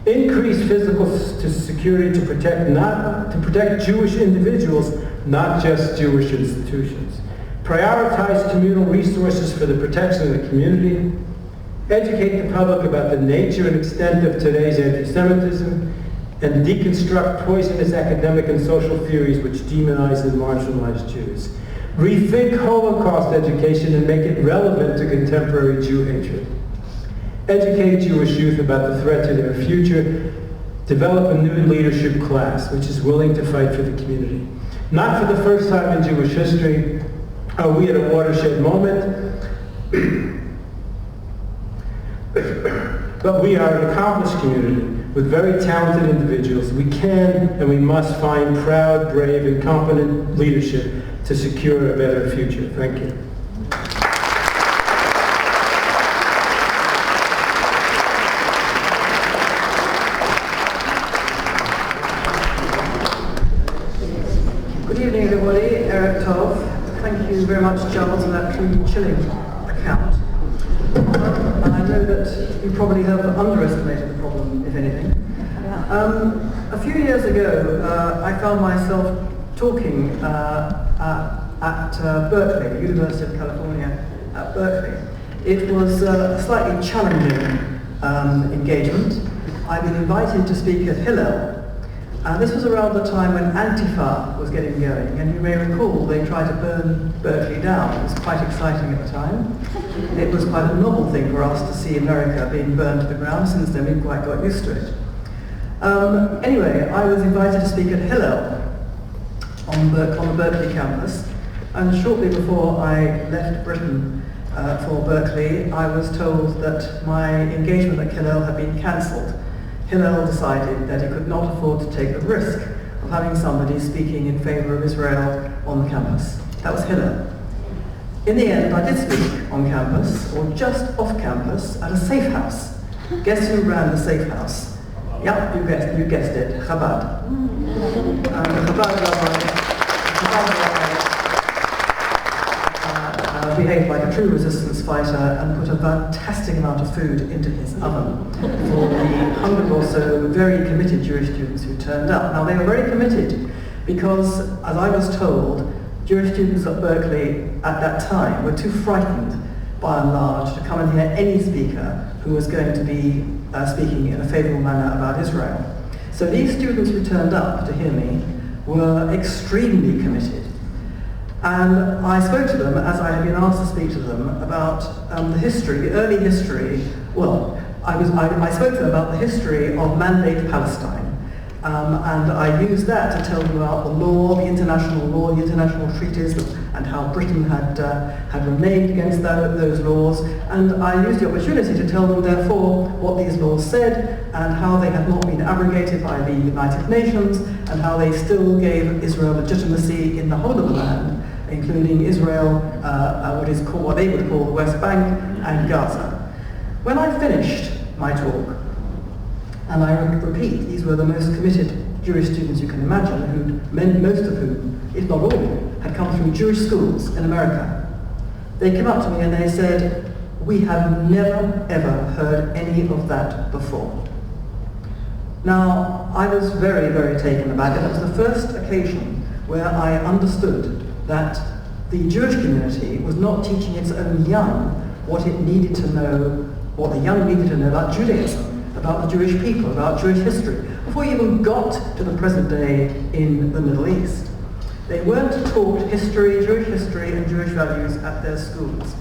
Increase physical security to protect Jewish individuals, not just Jewish institutions. Prioritize communal resources for the protection of the community. Educate the public about the nature and extent of today's anti-Semitism, and deconstruct poisonous academic and social theories which demonize and marginalize Jews. Rethink Holocaust education and make it relevant to contemporary Jew hatred. Educate Jewish youth about the threat to their future. Develop a new leadership class which is willing to fight for the community. Not for the first time in Jewish history are we at a watershed moment, but we are an accomplished community with very talented individuals. We can and we must find proud, brave, and competent leadership to secure a better future. Thank you. Good evening, everybody. Eric Tov. Thank you very much, Charles, for that truly chilling account. I know that you probably have underestimated the problem, if anything. A few years ago, I found myself talking at Berkeley, the University of California at Berkeley. It was a slightly challenging engagement. I'd been invited to speak at Hillel. This was around the time when Antifa was getting going, and you may recall they tried to burn Berkeley down. It was quite exciting at the time. It was quite a novel thing for us to see America being burned to the ground. Since then we've quite got used to it. Anyway, I was invited to speak at Hillel on the Berkeley campus, and shortly before I left Britain for Berkeley, I was told that my engagement at Hillel had been cancelled. Hillel decided that it could not afford to take the risk of having somebody speaking in favour of Israel on the campus. That was Hillel. In the end, I did speak on campus, or just off campus, at a safe house. Guess who ran the safe house? Yep, you guessed it, Chabad. The Chabad rabbi behaved like a true resistance fighter and put a fantastic amount of food into his oven for the 100 or so very committed Jewish students who turned up. Now, they were very committed because, as I was told, Jewish students at Berkeley at that time were too frightened, by and large, to come and hear any speaker who was going to be speaking in a favourable manner about Israel. So these students who turned up to hear me were extremely committed. And I spoke to them, as I had been asked to speak to them, about the history, the early history. Well, I spoke to them about the history of Mandate Palestine. And I used that to tell them about the law, the international treaties, and how Britain had reneged against those laws. And I used the opportunity to tell them, therefore, what these laws said, and how they had not been abrogated by the United Nations, and how they still gave Israel legitimacy in the whole of the land, including Israel, what they would call the West Bank and Gaza. When I finished my talk, and I repeat, these were the most committed Jewish students you can imagine, most of whom, if not all, had come through Jewish schools in America. They came up to me and they said, "We have never ever heard any of that before." Now, I was very, very taken aback, and it was the first occasion where I understood that the Jewish community was not teaching its own young what it needed to know, what the young needed to know about Judaism, about the Jewish people, about Jewish history, before you even got to the present day in the Middle East. They weren't taught history, Jewish history and Jewish values at their schools.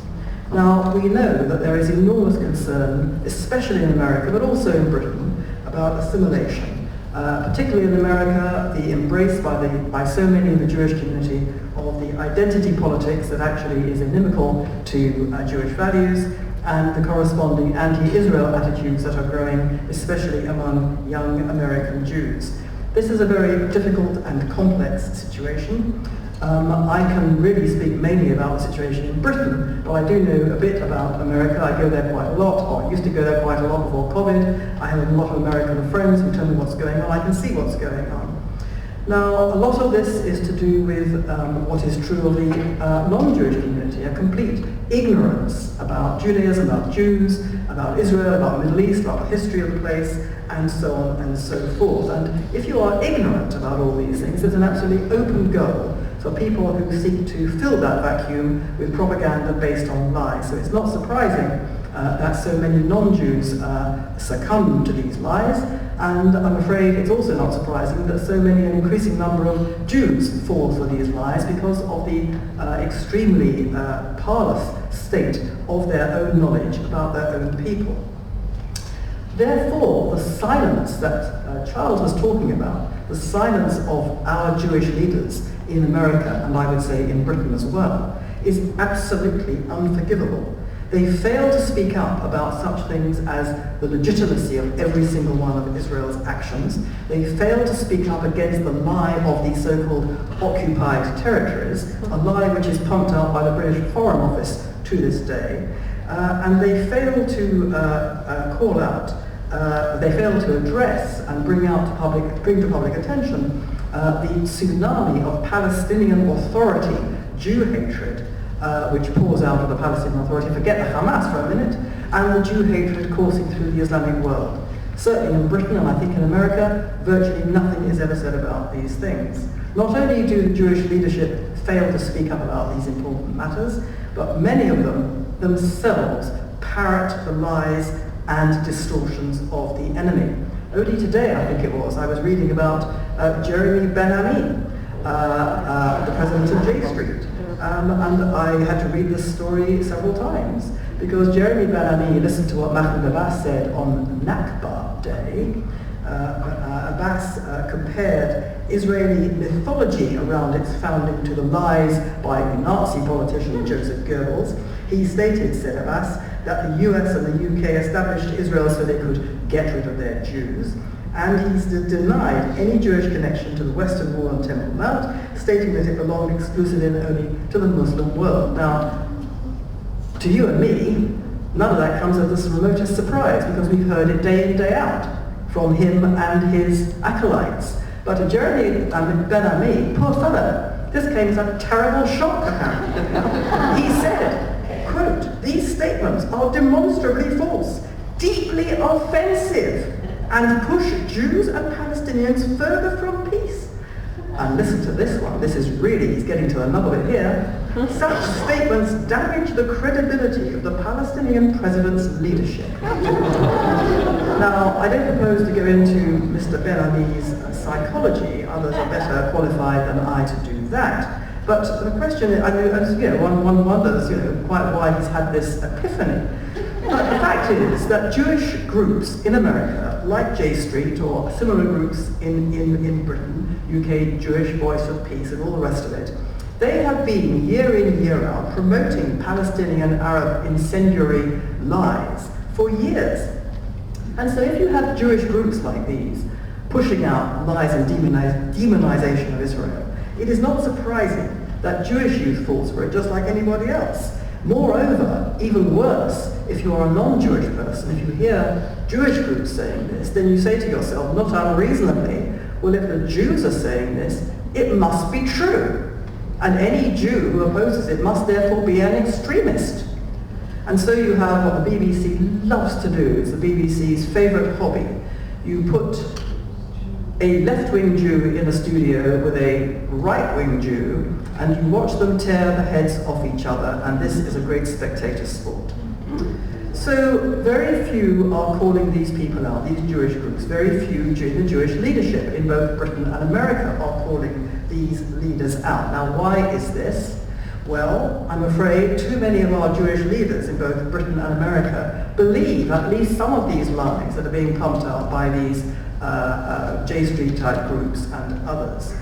Now, we know that there is enormous concern, especially in America, but also in Britain, about assimilation. Particularly in America, the embrace by so many in the Jewish community of the identity politics that actually is inimical to Jewish values, and the corresponding anti-Israel attitudes that are growing, especially among young American Jews. This is a very difficult and complex situation. I can really speak mainly about the situation in Britain, but I do know a bit about America. I go there quite a lot, or I used to go there quite a lot before COVID. I have a lot of American friends who tell me what's going on. I can see what's going on. Now, a lot of this is to do with what is true of the non-Jewish community, a complete ignorance about Judaism, about Jews, about Israel, about the Middle East, about the history of the place, and so on and so forth. And if you are ignorant about all these things, there's an absolutely open goal for people who seek to fill that vacuum with propaganda based on lies. So it's not surprising that so many non-Jews succumb to these lies, and I'm afraid it's also not surprising that so many, an increasing number of Jews fall for these lies because of the extremely parlous state of their own knowledge about their own people. Therefore, the silence that Charles was talking about, the silence of our Jewish leaders in America, and I would say in Britain as well, is absolutely unforgivable. They fail to speak up about such things as the legitimacy of every single one of Israel's actions. They fail to speak up against the lie of the so-called occupied territories, a lie which is pumped out by the British Foreign Office to this day. And they fail to call out, they fail to address and bring to public attention the tsunami of Palestinian Authority Jew hatred, which pours out of the Palestinian Authority, forget the Hamas for a minute, and the Jew hatred coursing through the Islamic world. Certainly in Britain, and I think in America, virtually nothing is ever said about these things. Not only do the Jewish leadership fail to speak up about these important matters, but many of them themselves parrot the lies and distortions of the enemy. Only today, I think it was, I was reading about Jeremy Ben-Ami, the president of J Street. And I had to read this story several times because Jeremy Ben-Ami listened to what Mahmoud Abbas said on Nakba Day. Abbas compared Israeli mythology around its founding to the lies by Nazi politician Joseph Goebbels. He stated, said Abbas, that the US and the UK established Israel so they could get rid of their Jews. And he's denied any Jewish connection to the Western Wall and Temple Mount, stating that it belonged exclusively and only to the Muslim world. Now, to you and me, none of that comes as the remotest surprise because we've heard it day in, day out from him and his acolytes. But to Jeremy Ben-Ami, poor fellow, this came as a terrible shock apparently. He said, quote, "These statements are demonstrably false, deeply offensive, and push Jews and Palestinians further from peace." And listen to this one. This is really, he's getting to another bit here. "Such statements damage the credibility of the Palestinian president's leadership." Now, I don't propose to go into Mr. Ben-Ami's psychology. Others are better qualified than I to do that. But the question is, one wonders, quite why he's had this epiphany. But the fact is that Jewish groups in America, like J Street or similar groups in Britain, UK Jewish Voice of Peace and all the rest of it, they have been year in, year out promoting Palestinian Arab incendiary lies for years. And so if you have Jewish groups like these pushing out lies and demonization of Israel, it is not surprising that Jewish youth falls for it just like anybody else. Moreover, even worse, if you are a non-Jewish person, if you hear Jewish groups saying this, then you say to yourself, not unreasonably, well, if the Jews are saying this, it must be true. And any Jew who opposes it must therefore be an extremist. And so you have what the BBC loves to do, it's the BBC's favourite hobby. You put a left-wing Jew in a studio with a right-wing Jew, and you watch them tear the heads off each other, and this is a great spectator sport. So very few are calling these people out, these Jewish groups. Very few in the Jewish leadership in both Britain and America are calling these leaders out. Now, why is this? Well, I'm afraid too many of our Jewish leaders in both Britain and America believe at least some of these lies that are being pumped out by these J Street type groups and others.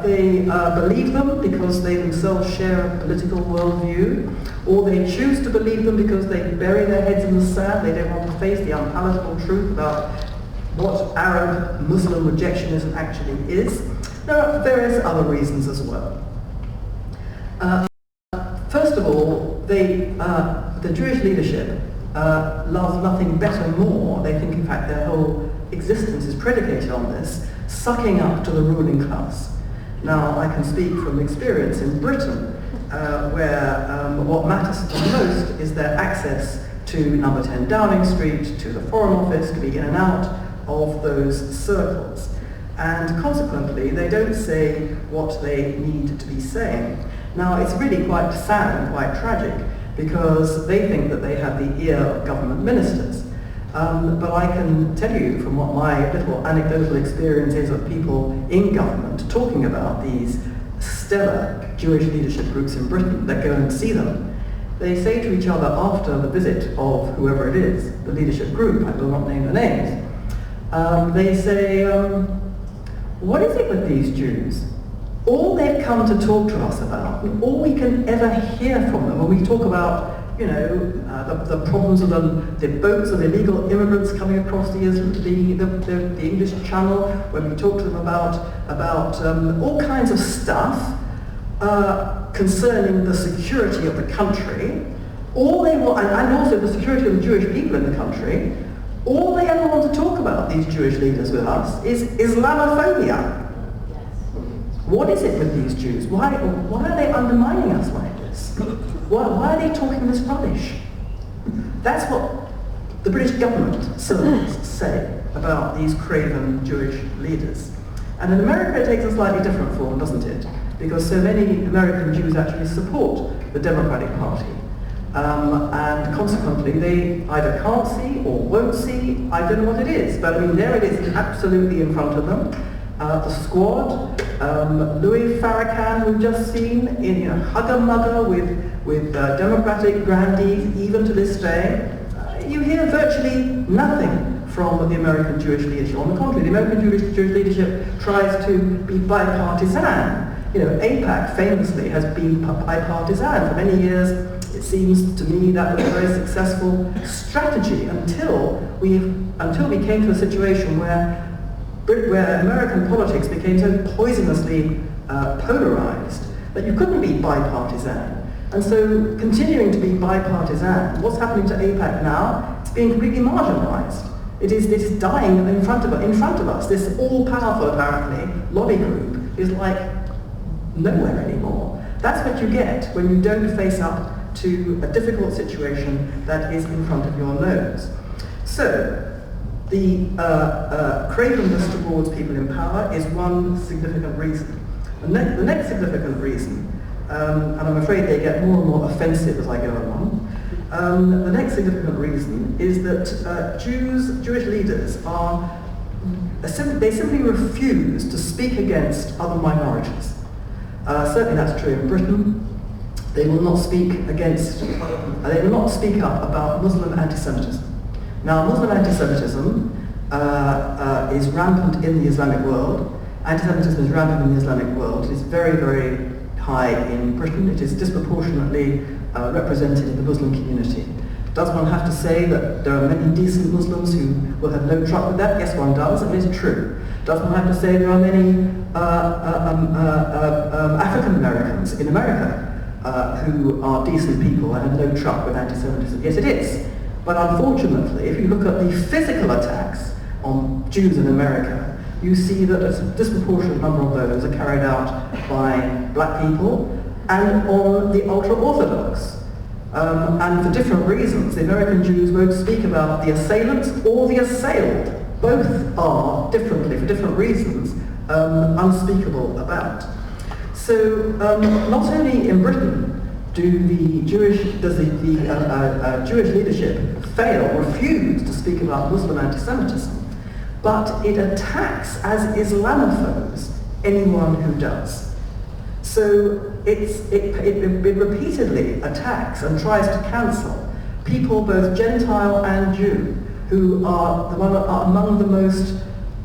They believe them because they themselves share a political worldview, or they choose to believe them because they bury their heads in the sand. They don't want to face the unpalatable truth about what Arab Muslim rejectionism actually is. There are various other reasons as well. First of all, the Jewish leadership loves nothing better more. They think, in fact, their whole existence is predicated on this, sucking up to the ruling class. Now, I can speak from experience in Britain, where what matters to them most is their access to number 10 Downing Street, to the Foreign Office, to be in and out of those circles. And consequently, they don't say what they need to be saying. Now, it's really quite sad and quite tragic, because they think that they have the ear of government ministers. But I can tell you from what my little anecdotal experience is of people in government talking about these stellar Jewish leadership groups in Britain that go and see them, they say to each other after the visit of whoever it is, the leadership group, I will not name the names, they say, what is it with these Jews? All they've come to talk to us about, all we can ever hear from them when we talk about, the problems of the boats of illegal immigrants coming across the English Channel, when we talk to them about all kinds of stuff concerning the security of the country, all they want, and also the security of the Jewish people in the country, all they ever want to talk about, these Jewish leaders with us, is Islamophobia. What is it with these Jews? Why are they undermining us like this? Why are they talking this rubbish? That's what the British government servants say about these craven Jewish leaders. And in America it takes a slightly different form, doesn't it? Because so many American Jews actually support the Democratic Party. And consequently they either can't see or won't see, I don't know what it is, but I mean there it is absolutely in front of them. The Squad, Louis Farrakhan we've just seen, in hugger-mugger with Democratic grandees, even to this day. You hear virtually nothing from the American Jewish leadership. On the contrary, the American Jewish leadership tries to be bipartisan. AIPAC famously has been bipartisan for many years. It seems to me that was a very successful strategy until we came to a situation where American politics became so poisonously polarized that you couldn't be bipartisan. And so, continuing to be bipartisan, what's happening to AIPAC now? It's being completely marginalized. It is dying in front of us. This all-powerful, apparently, lobby group is like nowhere anymore. That's what you get when you don't face up to a difficult situation that is in front of your nose. So, the cravenness towards people in power is one significant reason. The next significant reason, and I'm afraid they get more and more offensive as I go along, the next significant reason is that Jewish leaders they simply refuse to speak against other minorities. Certainly that's true in Britain. They will not speak up about Muslim anti-Semitism. Now, Muslim anti-Semitism is rampant in the Islamic world. Anti-Semitism is rampant in the Islamic world. It is very, very high in Britain. It is disproportionately represented in the Muslim community. Does one have to say that there are many decent Muslims who will have no trouble with that? Yes, one does, and it is true. Does one have to say there are many African Americans in America who are decent people and have no trouble with anti-Semitism? Yes, it is. But unfortunately, if you look at the physical attacks on Jews in America, you see that a disproportionate number of those are carried out by black people and on the ultra-Orthodox. And for different reasons, the American Jews won't speak about the assailants or the assailed. Both are, differently, for different reasons, unspeakable about. So not only in Britain does the Jewish leadership refuse to speak about Muslim anti-Semitism, but it attacks as Islamophobes anyone who does. So it repeatedly attacks and tries to cancel people, both Gentile and Jew, who are among the most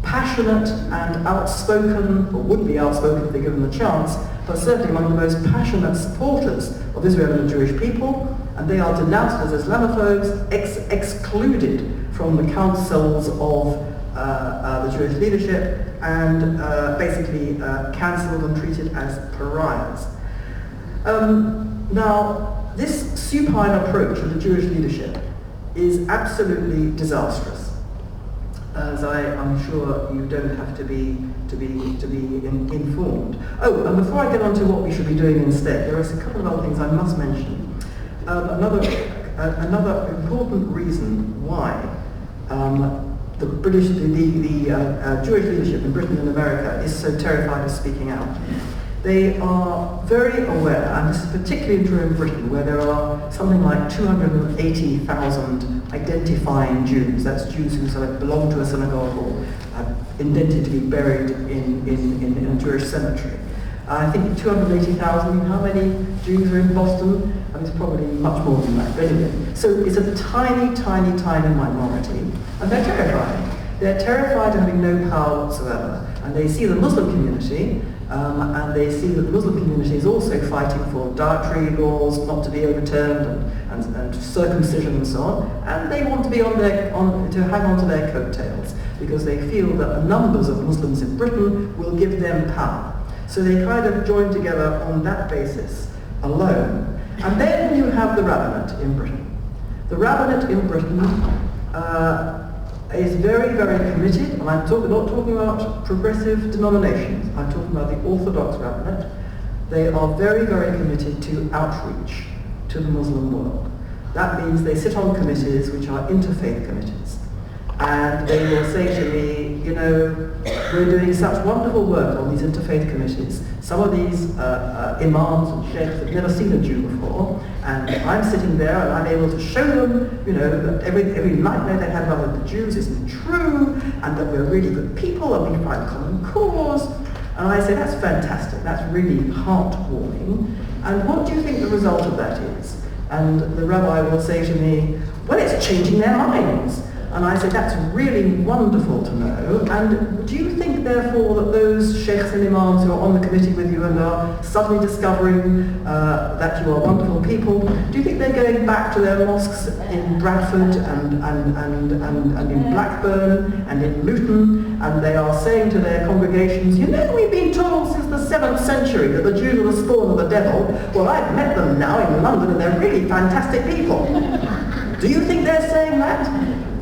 passionate and outspoken, or would be outspoken if they're given the chance, but certainly among the most passionate supporters of Israel and the Jewish people, and they are denounced as Islamophobes, excluded from the councils of the Jewish leadership, and basically cancelled and treated as pariahs. Now, this supine approach of the Jewish leadership is absolutely disastrous, as I'm sure you don't have to be informed. Oh, and before I get on to what we should be doing instead, there is a couple of other things I must mention. Another important reason why the Jewish leadership in Britain and America is so terrified of speaking out. They are very aware, and this is particularly true in Britain, where there are something like 280,000 identifying Jews. That's Jews who sort of belong to a synagogue or are indented to be buried in a Jewish cemetery. I think 280,000, how many Jews are in Boston? I mean, it's probably much more than that, but anyway. So it's a tiny, tiny, tiny minority, and they're terrified. They're terrified of having no power whatsoever. And they see the Muslim community, and they see that the Muslim community is also fighting for dietary laws not to be overturned and circumcision and so on, and they want to be to hang on to their coattails because they feel that the numbers of Muslims in Britain will give them power. So they kind of join together on that basis alone. And then you have the rabbinate in Britain. The rabbinate in Britain is very, very committed, and I'm not talking about progressive denominations, I'm talking about the Orthodox rabbinate. They are very, very committed to outreach to the Muslim world. That means they sit on committees which are interfaith committees. And they will say to me, you know, we're doing such wonderful work on these interfaith committees. Some of these imams and sheikhs have never seen a Jew before, and I'm sitting there and I'm able to show them, you know, that every nightmare they had about the Jews isn't true, and that we're really good people and we find common cause. And I say, that's fantastic, that's really heartwarming. And what do you think the result of that is? And the rabbi will say to me, well, it's changing their minds. And I say, that's really wonderful to know. And do you think, therefore, that those sheikhs and imams who are on the committee with you and are suddenly discovering that you are wonderful people, do you think they're going back to their mosques in Bradford and in Blackburn and in Luton, and they are saying to their congregations, you know, we've been told since the 7th century that the Jews are the spawn of the devil. Well, I've met them now in London and they're really fantastic people. Do you think they're saying that?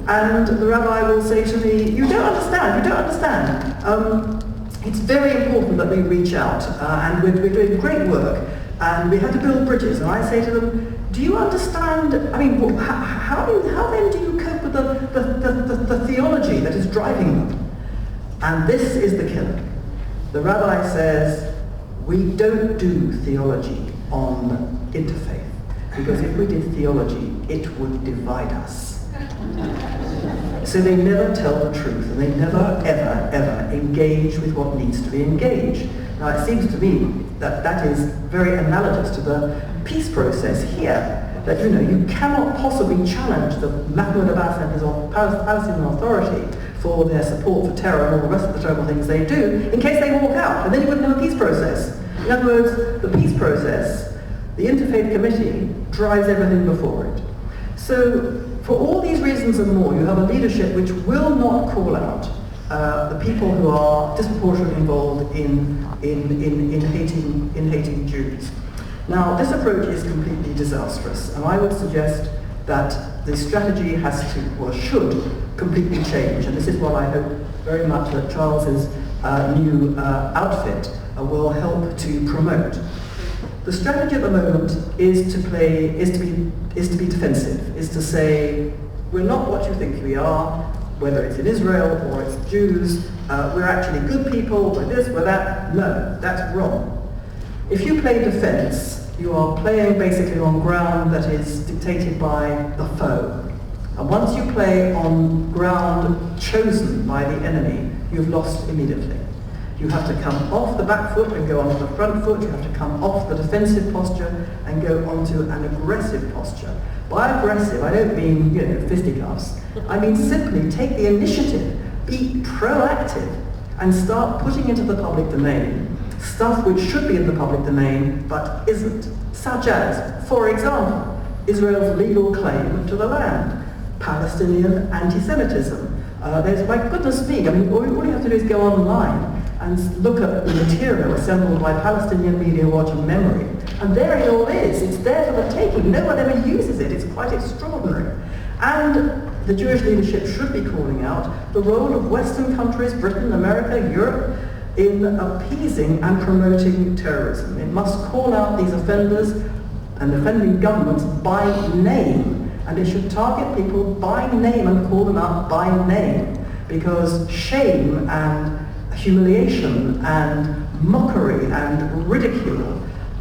And the rabbi will say to me, you don't understand. It's very important that we reach out, and we're doing great work, and we have to build bridges. And I say to them, do you understand, I mean, how then do you cope with the theology that is driving them? And this is the killer. The rabbi says, we don't do theology on interfaith, because if we did theology, it would divide us. So they never tell the truth, and they never, ever, ever engage with what needs to be engaged. Now it seems to me that that is very analogous to the peace process here, that you cannot possibly challenge the Mahmoud Abbas and his Palestinian Authority for their support for terror and all the rest of the terrible things they do, in case they walk out, and then you wouldn't have a peace process. In other words, the peace process, the Interfaith Committee, drives everything before it. So, for all these reasons and more, you have a leadership which will not call out the people who are disproportionately involved in hating Jews. Now, this approach is completely disastrous, and I would suggest that the strategy has to, or should, completely change. And this is what I hope very much that Charles's new outfit will help to promote. The strategy at the moment is to be defensive, is to say, we're not what you think we are, whether it's in Israel or it's Jews, we're actually good people, we're this, we're that. No, that's wrong. If you play defense, you are playing basically on ground that is dictated by the foe. And once you play on ground chosen by the enemy, you've lost immediately. You have to come off the back foot and go onto the front foot. You have to come off the defensive posture and go onto an aggressive posture. By aggressive, I don't mean, fisticuffs. I mean simply take the initiative, be proactive, and start putting into the public domain stuff which should be in the public domain but isn't. Such as, for example, Israel's legal claim to the land, Palestinian anti-Semitism. There's, my goodness me, I mean, all you have to do is go online and look at the material assembled by Palestinian Media Watch and Memory. And there it all is. It's there for the taking. No one ever uses it. It's quite extraordinary. And the Jewish leadership should be calling out the role of Western countries, Britain, America, Europe, in appeasing and promoting terrorism. It must call out these offenders and offending governments by name. And it should target people by name and call them out by name. Because shame and humiliation and mockery and ridicule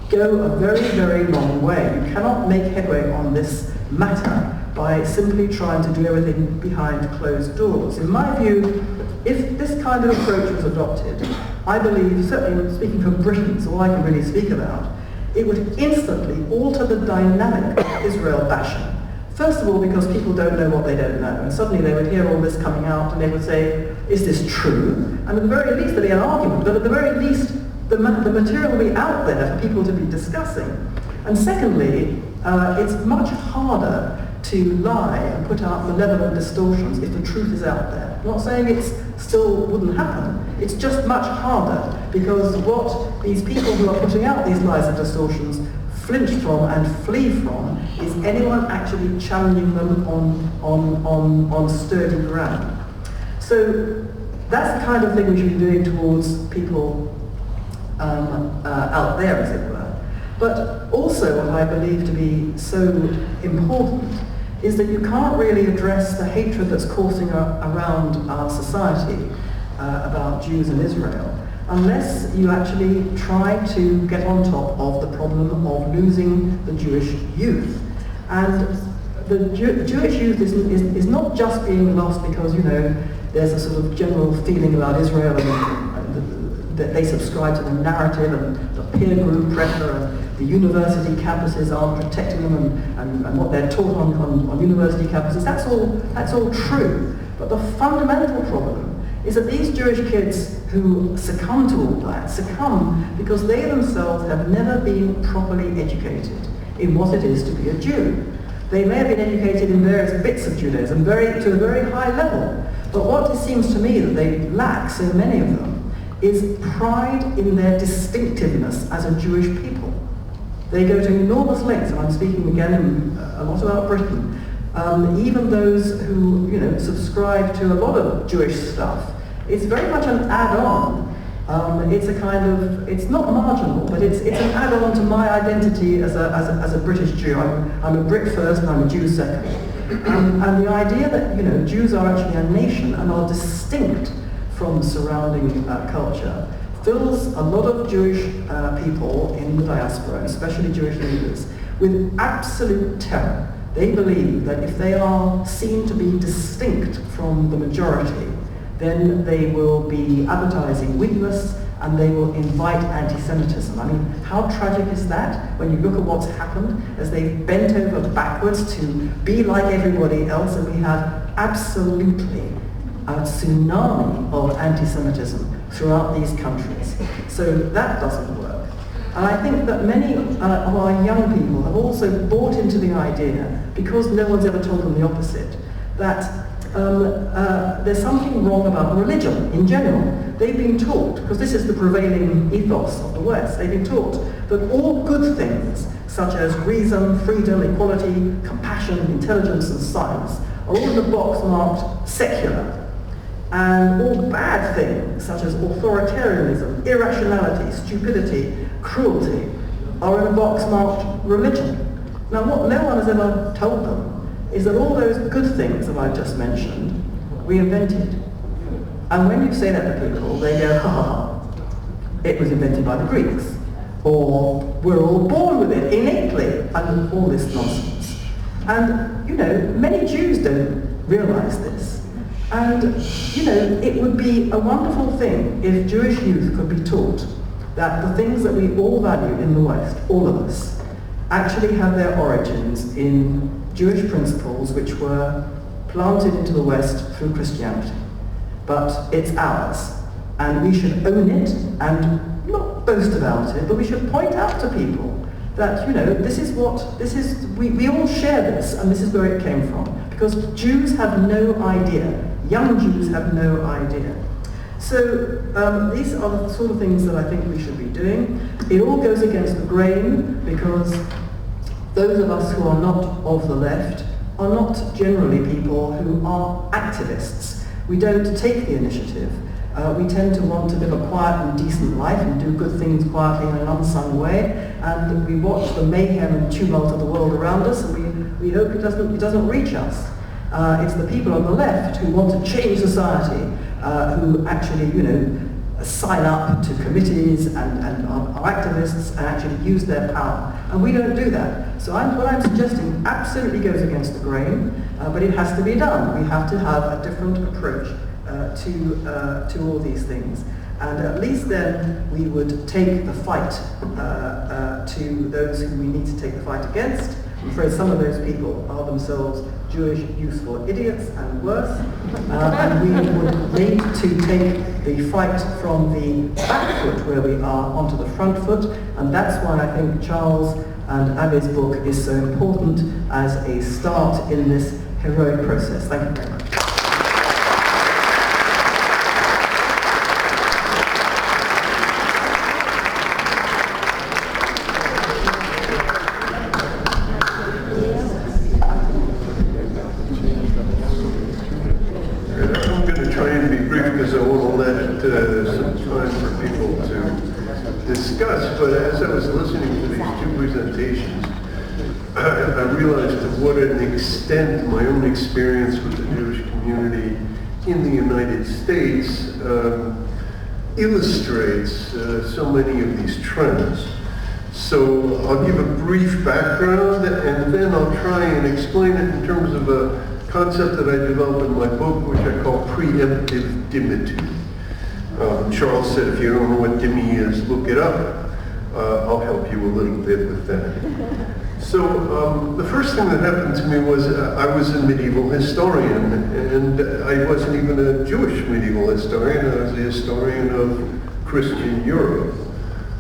go a very, very long way. You cannot make headway on this matter by simply trying to do everything behind closed doors. In my view, if this kind of approach was adopted, I believe, certainly speaking for Britons, all I can really speak about, it would instantly alter the dynamic of Israel bashing. First of all, because people don't know what they don't know, and suddenly they would hear all this coming out and they would say, is this true? And at the very least there'd be an argument, but at the very least the material will be out there for people to be discussing. And secondly, it's much harder to lie and put out malevolent distortions if the truth is out there. I'm not saying it still wouldn't happen, it's just much harder because what these people who are putting out these lies and distortions flinch from and flee from is anyone actually challenging them on sturdy ground. So that's the kind of thing we should be doing towards people out there, as it were. But also what I believe to be so important is that you can't really address the hatred that's coursing around our society about Jews and Israel unless you actually try to get on top of the problem of losing the Jewish youth. And the Jewish youth is not just being lost because, there's a sort of general feeling about Israel and that they subscribe to the narrative and the peer group pressure and the university campuses aren't protecting them and what they're taught on university campuses. That's all true. But the fundamental problem is that these Jewish kids who succumb to all that succumb because they themselves have never been properly educated in what it is to be a Jew. They may have been educated in various bits of Judaism to a very high level, but what it seems to me that they lack, so many of them, is pride in their distinctiveness as a Jewish people. They go to enormous lengths, and I'm speaking again a lot about Britain. Even those who, subscribe to a lot of Jewish stuff, it's very much an add-on. It's not marginal, but it's an add-on to my identity as a British Jew. I'm a Brit first and I'm a Jew second. And the idea that, Jews are actually a nation and are distinct from surrounding culture fills a lot of Jewish people in the diaspora, especially Jewish leaders, with absolute terror. They believe that if they are seen to be distinct from the majority, then they will be advertising weakness and they will invite anti-Semitism. I mean, how tragic is that when you look at what's happened as they've bent over backwards to be like everybody else, and we have absolutely a tsunami of anti-Semitism throughout these countries. So that doesn't work. And I think that many of our young people have also bought into the idea, because no one's ever told them the opposite, that there's something wrong about religion in general. They've been taught, because this is the prevailing ethos of the West, they've been taught that all good things such as reason, freedom, equality, compassion, intelligence, and science, are all in the box marked secular. And all bad things, such as authoritarianism, irrationality, stupidity, cruelty, are in a box marked religion. Now, what no one has ever told them is that all those good things that I just mentioned, we invented. And when you say that to people, they go, ha ha ha, it was invented by the Greeks. Or, we're all born with it innately, and all this nonsense. And, you know, many Jews don't realize this. And, you know, it would be a wonderful thing if Jewish youth could be taught that the things that we all value in the West, all of us, actually have their origins in Jewish principles which were planted into the West through Christianity. But it's ours, and we should own it and not boast about it, but we should point out to people that, you know, we all share this, and this is where it came from. Because Jews have no idea, young Jews have no idea. So these are the sort of things that I think we should be doing. It all goes against the grain, because those of us who are not of the left are not generally people who are activists. We don't take the initiative. We tend to want to live a quiet and decent life and do good things quietly in an unsung way, and we watch the mayhem and tumult of the world around us, and we hope it doesn't reach us. It's the people on the left who want to change society, who actually, you know, sign up to committees and are activists and actually use their power. And we don't do that. So what I'm suggesting absolutely goes against the grain, but it has to be done. We have to have a different approach to all these things. And at least then we would take the fight to those who we need to take the fight against. I'm afraid some of those people are themselves Jewish useful idiots and worse. And we would need to take the fight from the back foot where we are onto the front foot. And that's why I think Charles and Abby's book is so important as a start in this heroic process. Thank you very much. But as I was listening to these two presentations, I realized to what an extent my own experience with the Jewish community in the United States illustrates so many of these trends. So I'll give a brief background, and then I'll try and explain it in terms of a concept that I developed in my book, which I call preemptive dimitude. Charles said, if you don't know what dimmy is, look it up. I'll help you a little bit with that. So the first thing that happened to me was I was a medieval historian, and I wasn't even a Jewish medieval historian. I was a historian of Christian Europe.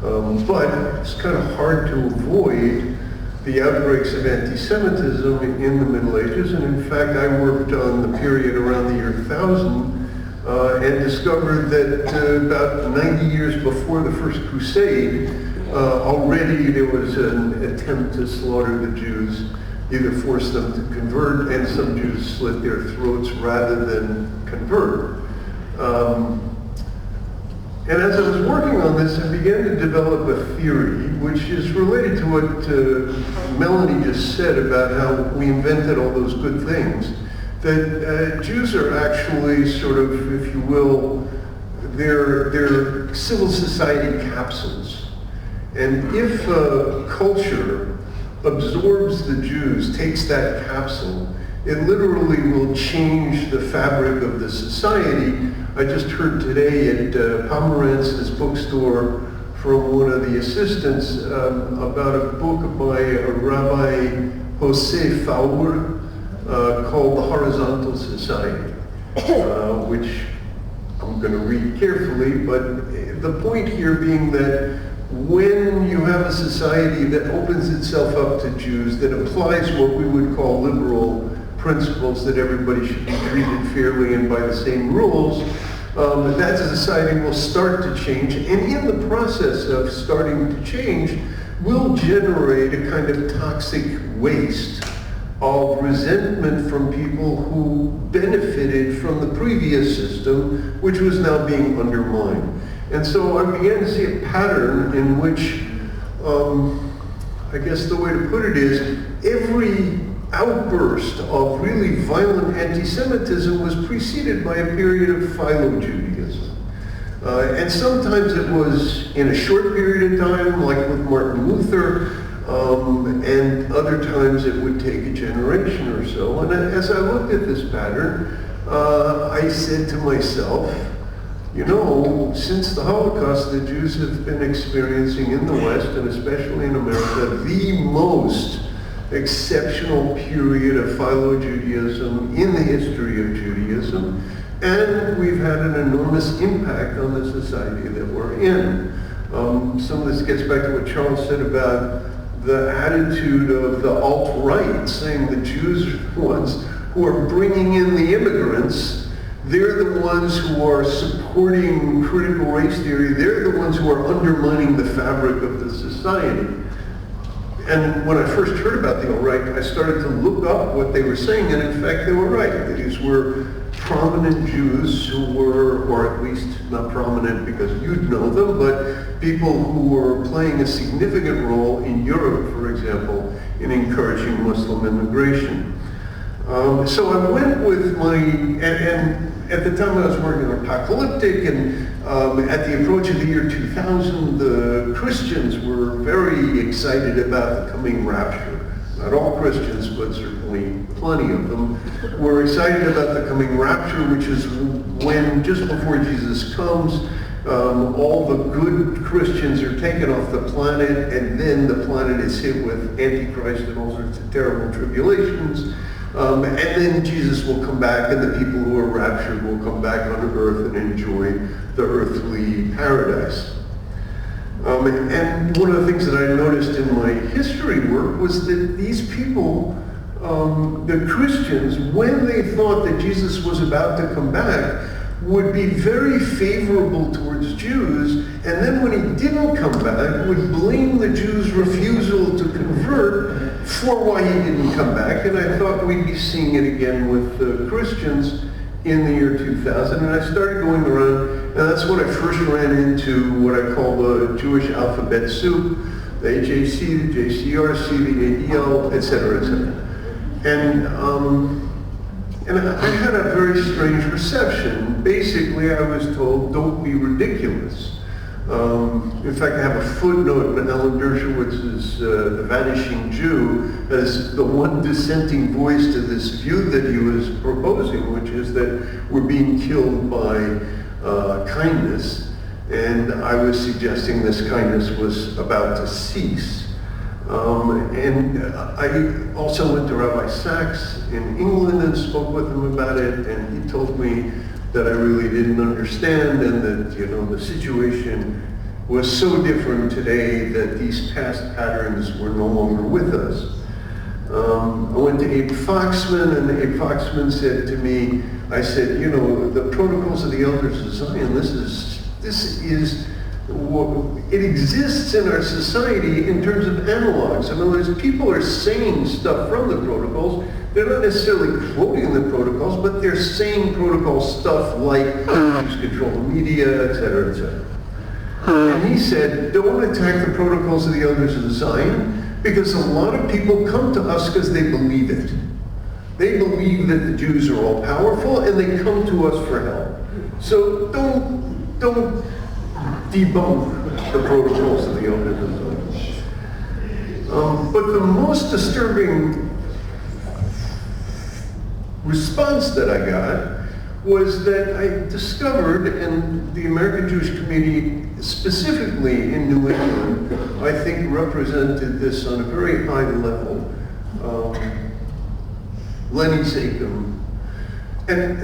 But it's kind of hard to avoid the outbreaks of anti-Semitism in the Middle Ages, and in fact I worked on the period around the year 1000 and discovered that about 90 years before the First Crusade, already there was an attempt to slaughter the Jews, either force them to convert, and some Jews slit their throats rather than convert. And as I was working on this, I began to develop a theory, which is related to what Melanie just said about how we invented all those good things. That Jews are actually sort of, if you will, they're civil society capsules. And if a culture absorbs the Jews, takes that capsule, it literally will change the fabric of the society. I just heard today at Pomerantz's bookstore from one of the assistants about a book by Rabbi Jose Fauber called The Horizontal Society, which I'm going to read carefully, but the point here being that when you have a society that opens itself up to Jews, that applies what we would call liberal principles, that everybody should be treated fairly and by the same rules, that society will start to change. And in the process of starting to change, will generate a kind of toxic waste of resentment from people who benefited from the previous system, which was now being undermined. And so I began to see a pattern in which, I guess the way to put it is, every outburst of really violent anti-Semitism was preceded by a period of philo-Judaism. And sometimes it was in a short period of time, like with Martin Luther, and other times it would take a generation or so. And as I looked at this pattern, I said to myself, you know, since the Holocaust, the Jews have been experiencing in the West, and especially in America, the most exceptional period of philo-Judaism in the history of Judaism. And we've had an enormous impact on the society that we're in. Some of this gets back to what Charles said about the attitude of the alt-right, saying the Jews are the ones who are bringing in the immigrants. They're the ones who are supporting critical race theory. They're the ones who are undermining the fabric of the society. And when I first heard about the alt-right, I started to look up what they were saying, and in fact they were right. These were prominent Jews who were, or at least not prominent because you'd know them, but people who were playing a significant role in Europe, for example, in encouraging Muslim immigration. So I went with my, and at the time I was working on apocalyptic, and at the approach of the year 2000, the Christians were very excited about the coming rapture. Not all Christians, but certainly plenty of them, were excited about the coming rapture, which is when, just before Jesus comes, all the good Christians are taken off the planet, and then the planet is hit with Antichrist and all sorts of terrible tribulations. And then Jesus will come back, and the people who are raptured will come back on earth and enjoy the earthly paradise. And one of the things that I noticed in my history work was that these people, the Christians, when they thought that Jesus was about to come back, would be very favorable towards Jews, and then when he didn't come back, would blame the Jews' refusal to convert for why he didn't come back. And I thought we'd be seeing it again with the Christians in the year 2000, and I started going around, and that's when I first ran into what I call the Jewish alphabet soup, the HAC, the JCRC, the ADL, et cetera, et cetera. And I had a very strange reception. Basically, I was told, don't be ridiculous. In fact, I have a footnote in Alan Dershowitz's The Vanishing Jew as the one dissenting voice to this view that he was proposing, which is that we're being killed by kindness. And I was suggesting this kindness was about to cease. And I also went to Rabbi Sachs in England and spoke with him about it, and he told me that I really didn't understand, and that, you know, the situation was so different today that these past patterns were no longer with us. I went to Abe Foxman, and Abe Foxman said to me, I said, you know, the Protocols of the Elders of Zion, this is it exists in our society in terms of analogs. In other words, people are saying stuff from the protocols. They're not necessarily quoting the protocols, but they're saying protocol stuff like Jews control the media, et cetera, et cetera. And he said, don't attack the Protocols of the Elders of Zion, because a lot of people come to us because they believe it. They believe that the Jews are all powerful, and they come to us for help. So don't debunk the Protocols of the Elders of Zion. But the most disturbing response that I got was that I discovered, and the American Jewish Committee, specifically in New England, I think represented this on a very high level. Lenny Sakem. And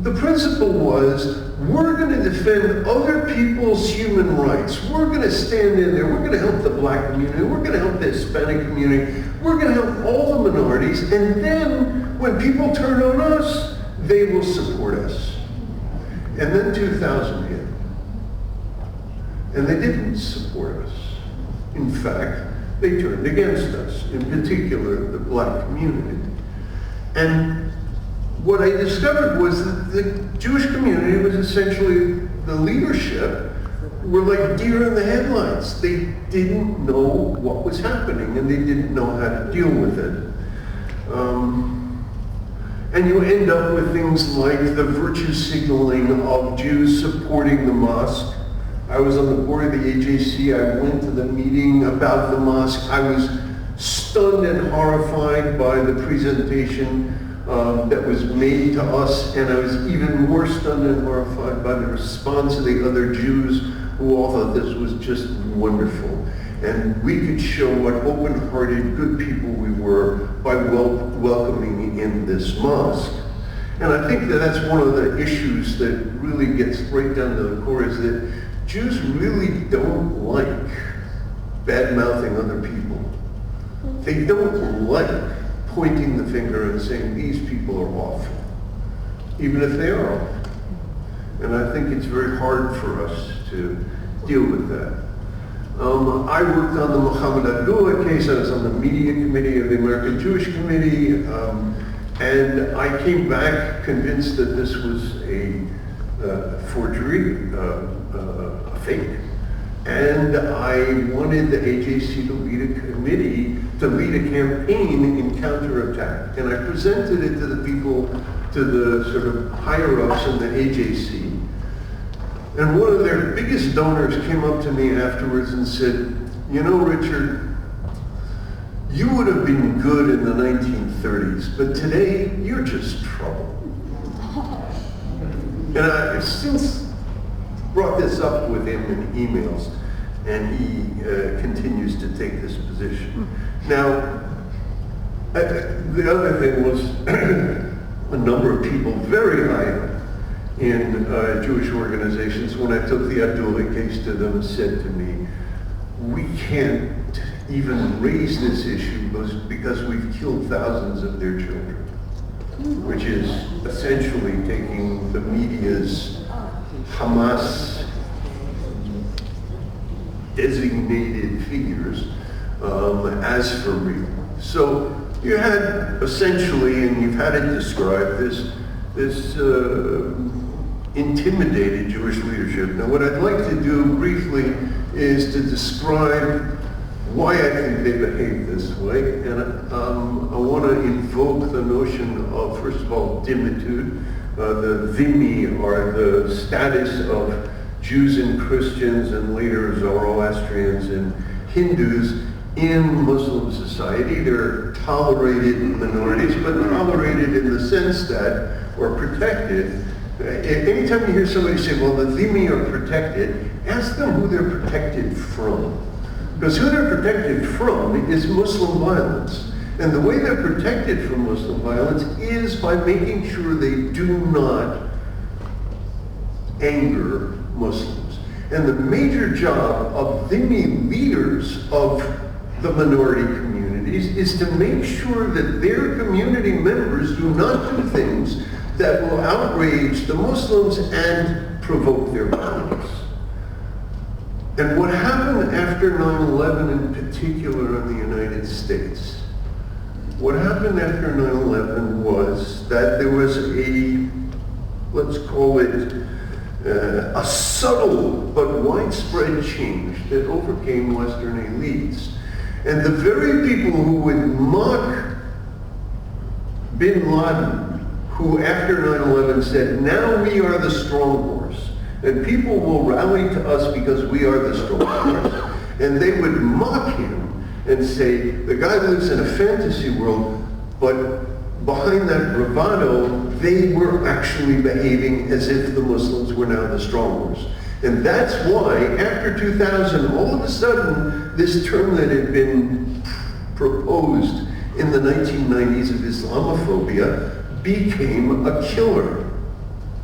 the principle was, we're going to defend other people's human rights. We're going to stand in there. We're going to help the black community. We're going to help the Hispanic community. We're going to help all the minorities. And then when people turn on us, they will support us. And then 2000 hit. And they didn't support us. In fact, they turned against us, in particular the black community. And what I discovered was that the Jewish community was essentially, the leadership were like deer in the headlights. They didn't know what was happening and they didn't know how to deal with it. And you end up with things like the virtue signaling of Jews supporting the mosque. I was on the board of the AJC. I went to the meeting about the mosque. I was stunned and horrified by the presentation that was made to us, and I was even more stunned and horrified by the response of the other Jews who all thought this was just wonderful. And we could show what open-hearted, good people we were by welcoming in this mosque. And I think that that's one of the issues that really gets right down to the core, is that Jews really don't like bad-mouthing other people. They don't like pointing the finger and saying, these people are awful, even if they are awful. And I think it's very hard for us to deal with that. I worked on the Muhammad Abdullah case. I was on the media committee of the American Jewish Committee, and I came back convinced that this was a forgery, a fake. And I wanted the AJC to lead a committee, to lead a campaign in counterattack. And I presented it to the people, to the sort of higher-ups in the AJC. And one of their biggest donors came up to me afterwards and said, you know, Richard, you would have been good in the 1930s, but today you're just trouble. And I've since brought this up with him in emails, and he continues to take this position. Now, the other thing was a number of people very high in Jewish organizations, when I took the Abdullah case to them, said to me, we can't even raise this issue because we've killed thousands of their children, which is essentially taking the media's Hamas designated figures as for real. So you had essentially, and you've had it described, this intimidated Jewish leadership. Now what I'd like to do briefly is to describe why I think they behave this way, and I want to invoke the notion of, first of all, dimitude. The dhimmi are the status of Jews and Christians and later Zoroastrians and Hindus in Muslim society. They're tolerated minorities, but tolerated in the sense that, or protected. Anytime you hear somebody say, well, the dhimmi are protected, ask them who they're protected from. Because who they're protected from is Muslim violence. And the way they're protected from Muslim violence is by making sure they do not anger Muslims. And the major job of dhimmi leaders of the minority communities is to make sure that their community members do not do things that will outrage the Muslims and provoke their violence. And what happened after 9/11 in particular in the United States, what happened after 9/11 was that there was a, let's call it, a subtle but widespread change that overcame Western elites. And the very people who would mock bin Laden, who after 9/11 said, now we are the strong horse, and people will rally to us because we are the strong horse, and they would mock him and say, the guy lives in a fantasy world, but behind that bravado, they were actually behaving as if the Muslims were now the strong horse. And that's why, after 2000, all of a sudden, this term that had been proposed in the 1990s of Islamophobia became a killer.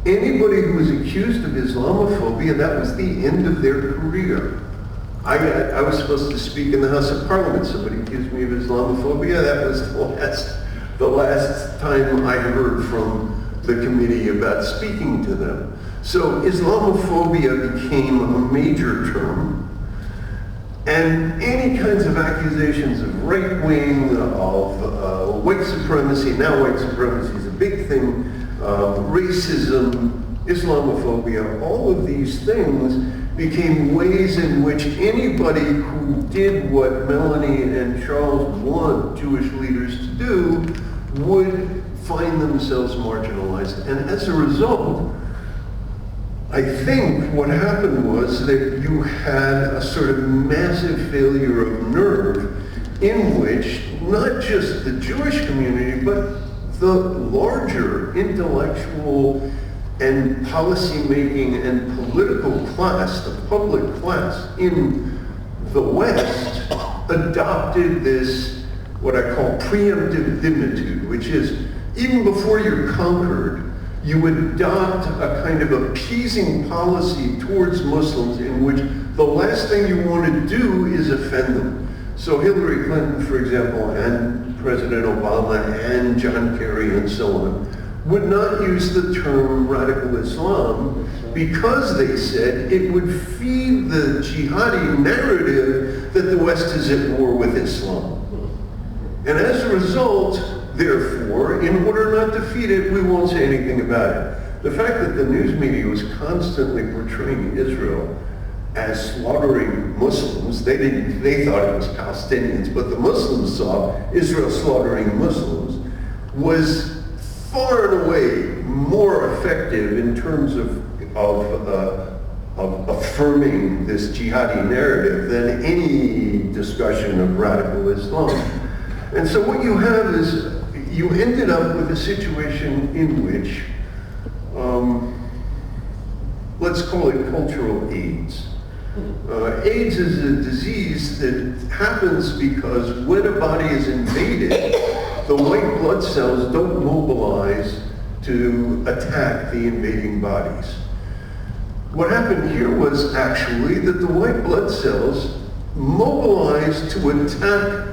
Anybody who was accused of Islamophobia, that was the end of their career. I was supposed to speak in the House of Parliament. Somebody accused me of Islamophobia. That was the last time I heard from the committee about speaking to them. So Islamophobia became a major term. And any kinds of accusations of right wing, of white supremacy, now white supremacy is a big thing, racism, Islamophobia, all of these things became ways in which anybody who did what Melanie and Charles want Jewish leaders to do would find themselves marginalized. And as a result, I think what happened was that you had a sort of massive failure of nerve in which not just the Jewish community, but the larger intellectual and policy-making and political class, the public class in the West, adopted this, what I call preemptive dimitude, which is even before you're conquered, you adopt a kind of appeasing policy towards Muslims in which the last thing you want to do is offend them. So Hillary Clinton, for example, and President Obama and John Kerry and so on, would not use the term radical Islam because they said it would feed the jihadi narrative that the West is at war with Islam. And as a result, therefore, in order not to feed it, we won't say anything about it. The fact that the news media was constantly portraying Israel as slaughtering Muslims, they thought it was Palestinians, but the Muslims saw Israel slaughtering Muslims, was far and away more effective in terms of affirming this jihadi narrative than any discussion of radical Islam. And so what you have is, you ended up with a situation in which, let's call it cultural AIDS. AIDS is a disease that happens because when a body is invaded, the white blood cells don't mobilize to attack the invading bodies. What happened here was actually that the white blood cells mobilized to attack,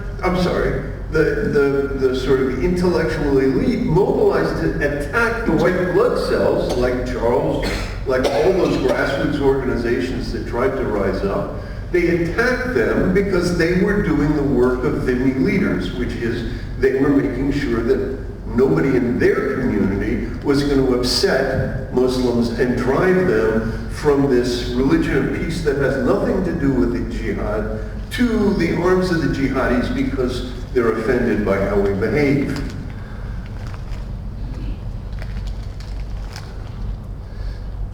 the sort of intellectual elite mobilized to attack the white blood cells, like Charles, like all those grassroots organizations that tried to rise up. They attacked them because they were doing the work of dhimmi leaders, which is they were making sure that nobody in their community was going to upset Muslims and drive them from this religion of peace that has nothing to do with the jihad to the arms of the jihadis because they're offended by how we behave.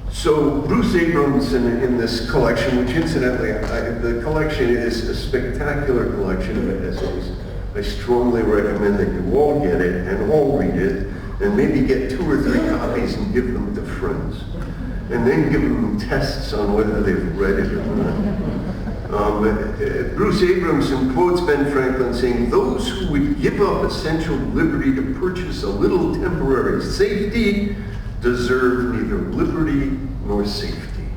So Bruce Abrams in this collection, which incidentally, the collection is a spectacular collection of essays. I strongly recommend that you all get it and all read it, and maybe get 2 or 3 copies and give them to friends. And then give them tests on whether they've read it or not. Bruce Abramson quotes Ben Franklin saying, "Those who would give up essential liberty to purchase a little temporary safety deserve neither liberty nor safety."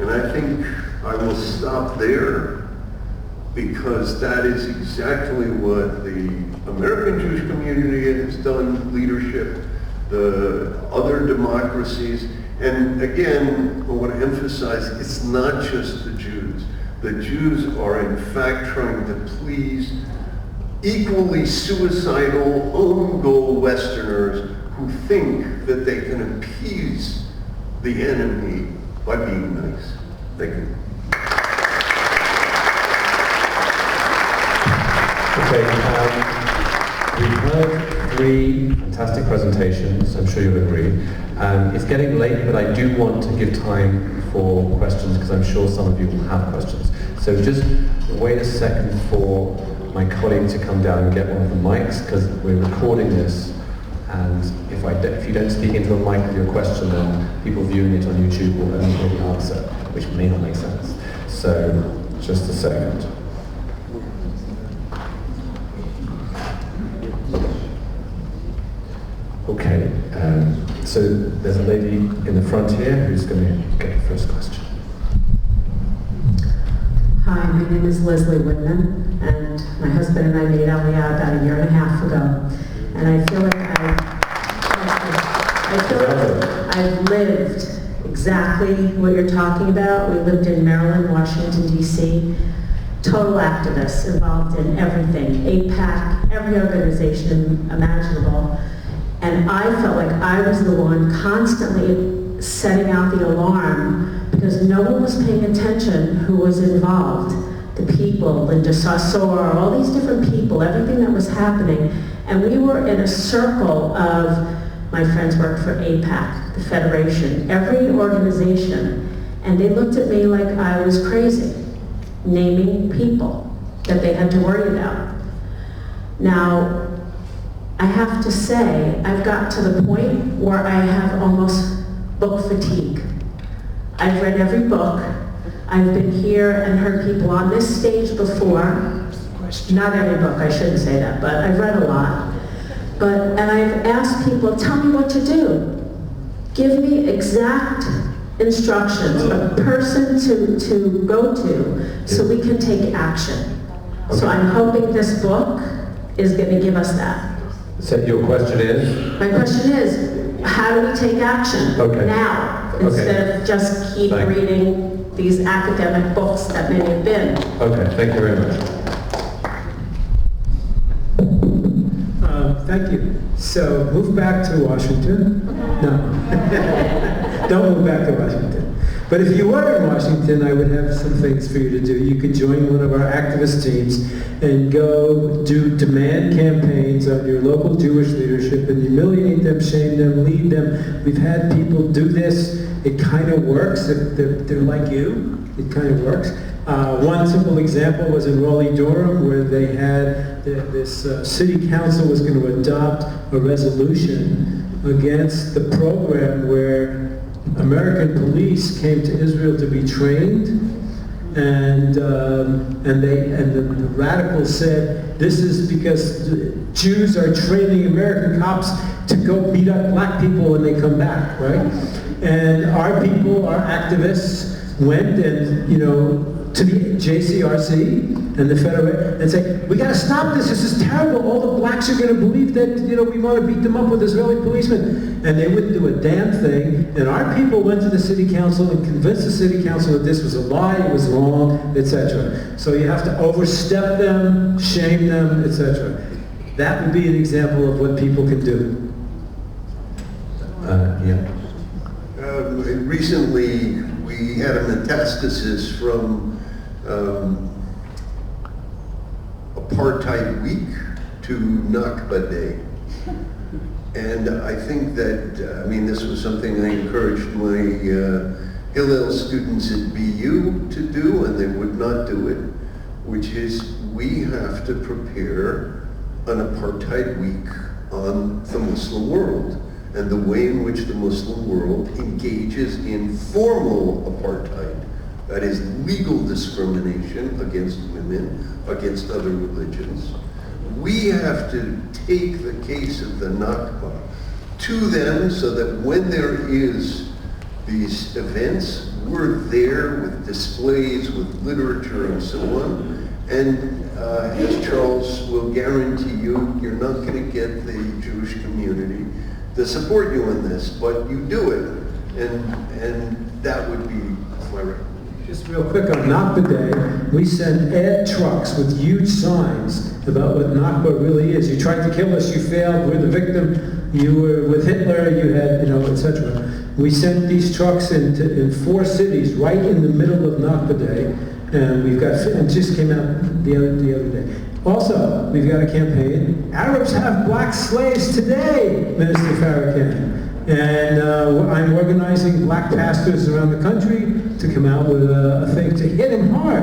And I think I will stop there because that is exactly what the American Jewish community has done, leadership, the other democracies. And again, I want to emphasize, it's not just the Jews. The Jews are in fact trying to please equally suicidal, own goal Westerners who think that they can appease the enemy by being nice. Thank you. Okay, we've heard 3 fantastic presentations, I'm sure you'll agree. It's getting late, but I do want to give time for questions because I'm sure some of you will have questions. So just wait a second for my colleague to come down and get one of the mics because we're recording this, and if you don't speak into a mic with your question, then people viewing it on YouTube will only hear the answer, which may not make sense. So just a second. Okay, so there's a lady in the front here who's going to get the first question. Hi, my name is Leslie Whitman, and my husband and I made Aliyah about 1.5 years ago. And I feel like I've lived exactly what you're talking about. We lived in Maryland, Washington, D.C. Total activists involved in everything, APAC, every organization imaginable. And I felt like I was the one constantly setting out the alarm because no one was paying attention who was involved. The people, Linda Saussure, all these different people, everything that was happening. And we were in a circle of, my friends worked for APAC, the Federation, every organization. And they looked at me like I was crazy, naming people that they had to worry about. Now, I have to say, I've got to the point where I have almost book fatigue. I've read every book. I've been here and heard people on this stage before. Not every book, I shouldn't say that, but I've read a lot. And I've asked people, tell me what to do. Give me exact instructions, a person to go to so we can take action. Okay. So I'm hoping this book is going to give us that. So your question is? My question is, how do we take action now, instead of just keep reading these academic books that many have been? Okay, thank you very much. Thank you. So move back to Washington. No. Don't move back to Washington. But if you were in Washington, I would have some things for you to do. You could join one of our activist teams and go do demand campaigns on your local Jewish leadership and humiliate them, shame them, lead them. We've had people do this. It kind of works. If they're like you, it kind of works. One simple example was in Raleigh-Durham, where they had this city council was going to adopt a resolution against the program where American police came to Israel to be trained, and the radicals said this is because Jews are training American cops to go beat up black people when they come back, right? And our people, our activists, went and to the JCRC and the Federation and say, we got to stop this. This is terrible. All the blacks are going to believe that we want to beat them up with Israeli policemen, and they wouldn't do a damn thing. And our people went to the city council and convinced the city council that this was a lie, it was wrong, etc. So you have to overstep them, shame them, etc. That would be an example of what people can do. Recently, we had a metastasis from Apartheid Week to Nakba Day. And I think that, this was something I encouraged my Hillel students at BU to do, and they would not do it, which is we have to prepare an Apartheid Week on the Muslim world and the way in which the Muslim world engages in formal apartheid, that is legal discrimination against women, against other religions. We have to take the case of the Nakba to them so that when there is these events, we're there with displays, with literature and so on. And as Charles will guarantee you, you're not going to get the Jewish community to support you in this, but you do it, and that would be my recommendation. Just real quick on Nakba Day, we sent ad trucks with huge signs about what Nakba really is. You tried to kill us, you failed, we're the victim, you were with Hitler, you had, etc. We sent these trucks in 4 cities right in the middle of Nakba Day, and it just came out the other day. Also, we've got a campaign, Arabs have black slaves today, Minister Farrakhan. And I'm organizing black pastors around the country to come out with a thing to hit him hard.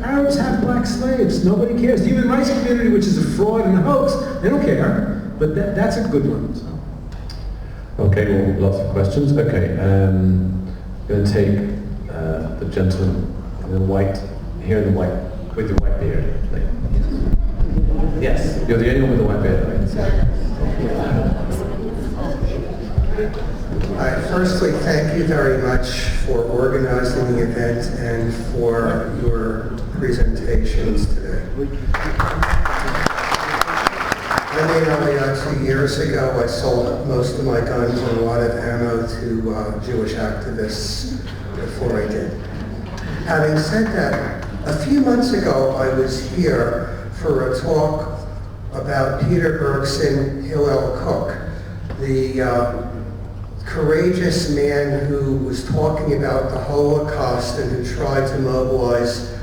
Arabs have black slaves. Nobody cares. The human rights community, which is a fraud and a hoax, they don't care. But that's a good one. So. Okay, well, lots of questions. Okay, I'm going to take the gentleman in the white, here in the white, with the white beard. Yes, you're the only one with the white beard, Firstly, thank you very much for organizing the event and for your presentations today. I made only 2 years ago. I sold most of my guns and a lot of ammo to Jewish activists before I did. Having said that, a few months ago I was here for a talk about Peter Bergson, Hillel Cook, the courageous man who was talking about the Holocaust and who tried to mobilize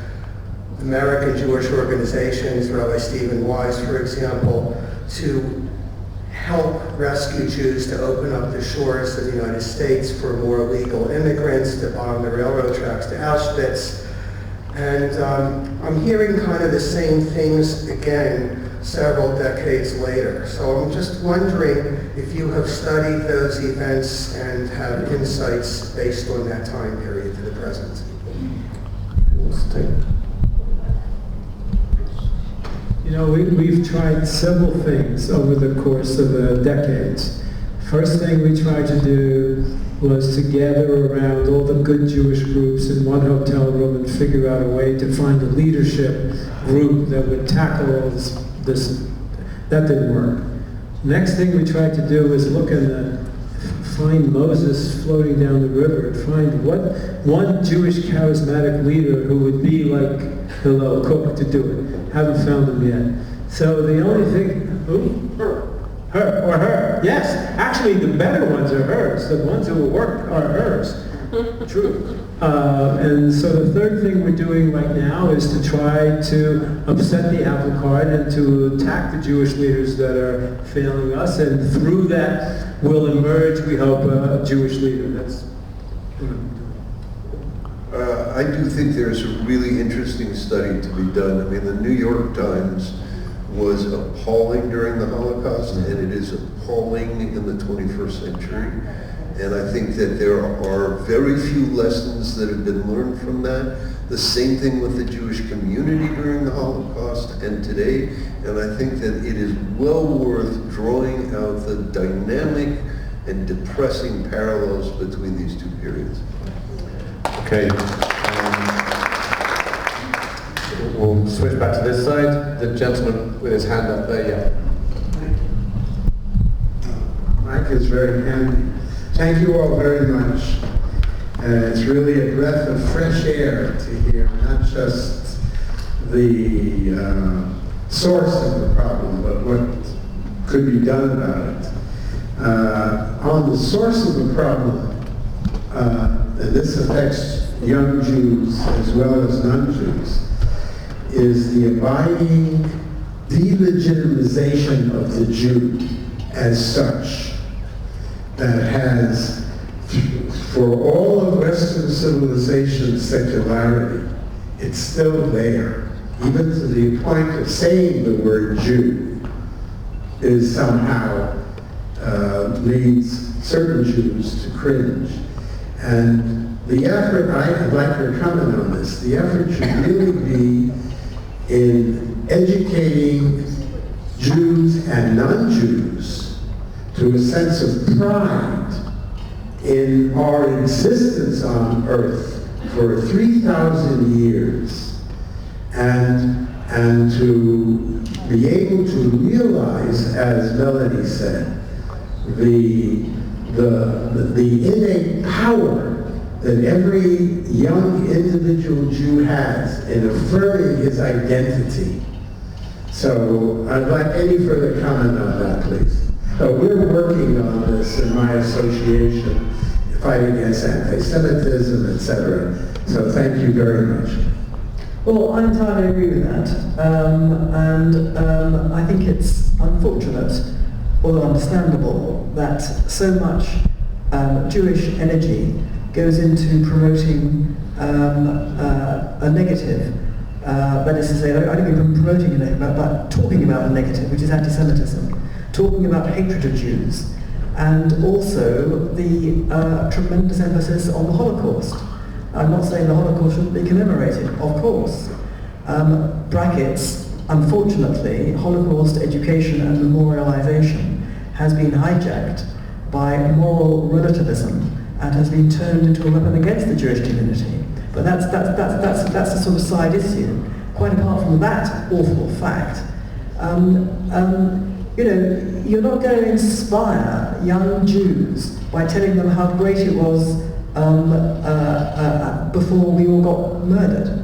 American Jewish organizations, Rabbi Stephen Wise, for example, to help rescue Jews to open up the shores of the United States for more illegal immigrants, to bomb the railroad tracks to Auschwitz. And I'm hearing kind of the same things again several decades later. So I'm just wondering if you have studied those events and have insights based on that time period to the present. You know, we've tried several things over the course of the decades. First thing we tried to do was to gather around all the good Jewish groups in one hotel room and figure out a way to find a leadership group that would tackle all this. That didn't work. Next thing we tried to do was look and find Moses floating down the river and find what one Jewish charismatic leader who would be like Hillel Cook to do it. Haven't found him yet. So the only thing, who? Her. Yes, actually the better ones are hers. The ones who will work are hers. True. And so the third thing we're doing right now is to try to upset the apple cart and to attack the Jewish leaders that are failing us, and through that will emerge, we hope, a Jewish leader. That's what I'm doing. I do think there's a really interesting study to be done. I mean, the New York Times was appalling during the Holocaust, and it is appalling in the 21st century. And I think that there are very few lessons that have been learned from that. The same thing with the Jewish community during the Holocaust and today. And I think that it is well worth drawing out the dynamic and depressing parallels between these two periods. Okay. We'll switch back to this side. The gentleman with his hand up there, yeah. Mike is very handy. Thank you all very much. It's really a breath of fresh air to hear not just the source of the problem, but what could be done about it. On the source of the problem, and this affects young Jews as well as non-Jews, is the abiding delegitimization of the Jew as such, that has, for all of Western civilization's secularity, it's still there, even to the point of saying the word Jew is somehow leads certain Jews to cringe. And the effort, I'd like your comment on this, the effort should really be in educating Jews and non-Jews to a sense of pride in our existence on earth for 3,000 years, and to be able to realize, as Melanie said, the innate power that every young individual Jew has in affirming his identity. So I'd like any further comment on that, please. We're working on this in my association, fighting against anti-Semitism, etc. So thank you very much. Well, I entirely agree with that. I think it's unfortunate, although understandable, that so much Jewish energy goes into promoting a negative. That is to say, I don't mean promoting a negative, but talking about a negative, which is anti-Semitism. Talking about hatred of Jews, and also the tremendous emphasis on the Holocaust. I'm not saying the Holocaust shouldn't be commemorated, of course. Brackets, unfortunately, Holocaust education and memorialization has been hijacked by moral relativism and has been turned into a weapon against the Jewish community. But that's a sort of side issue. Quite apart from that awful fact, you're not going to inspire young Jews by telling them how great it was before we all got murdered.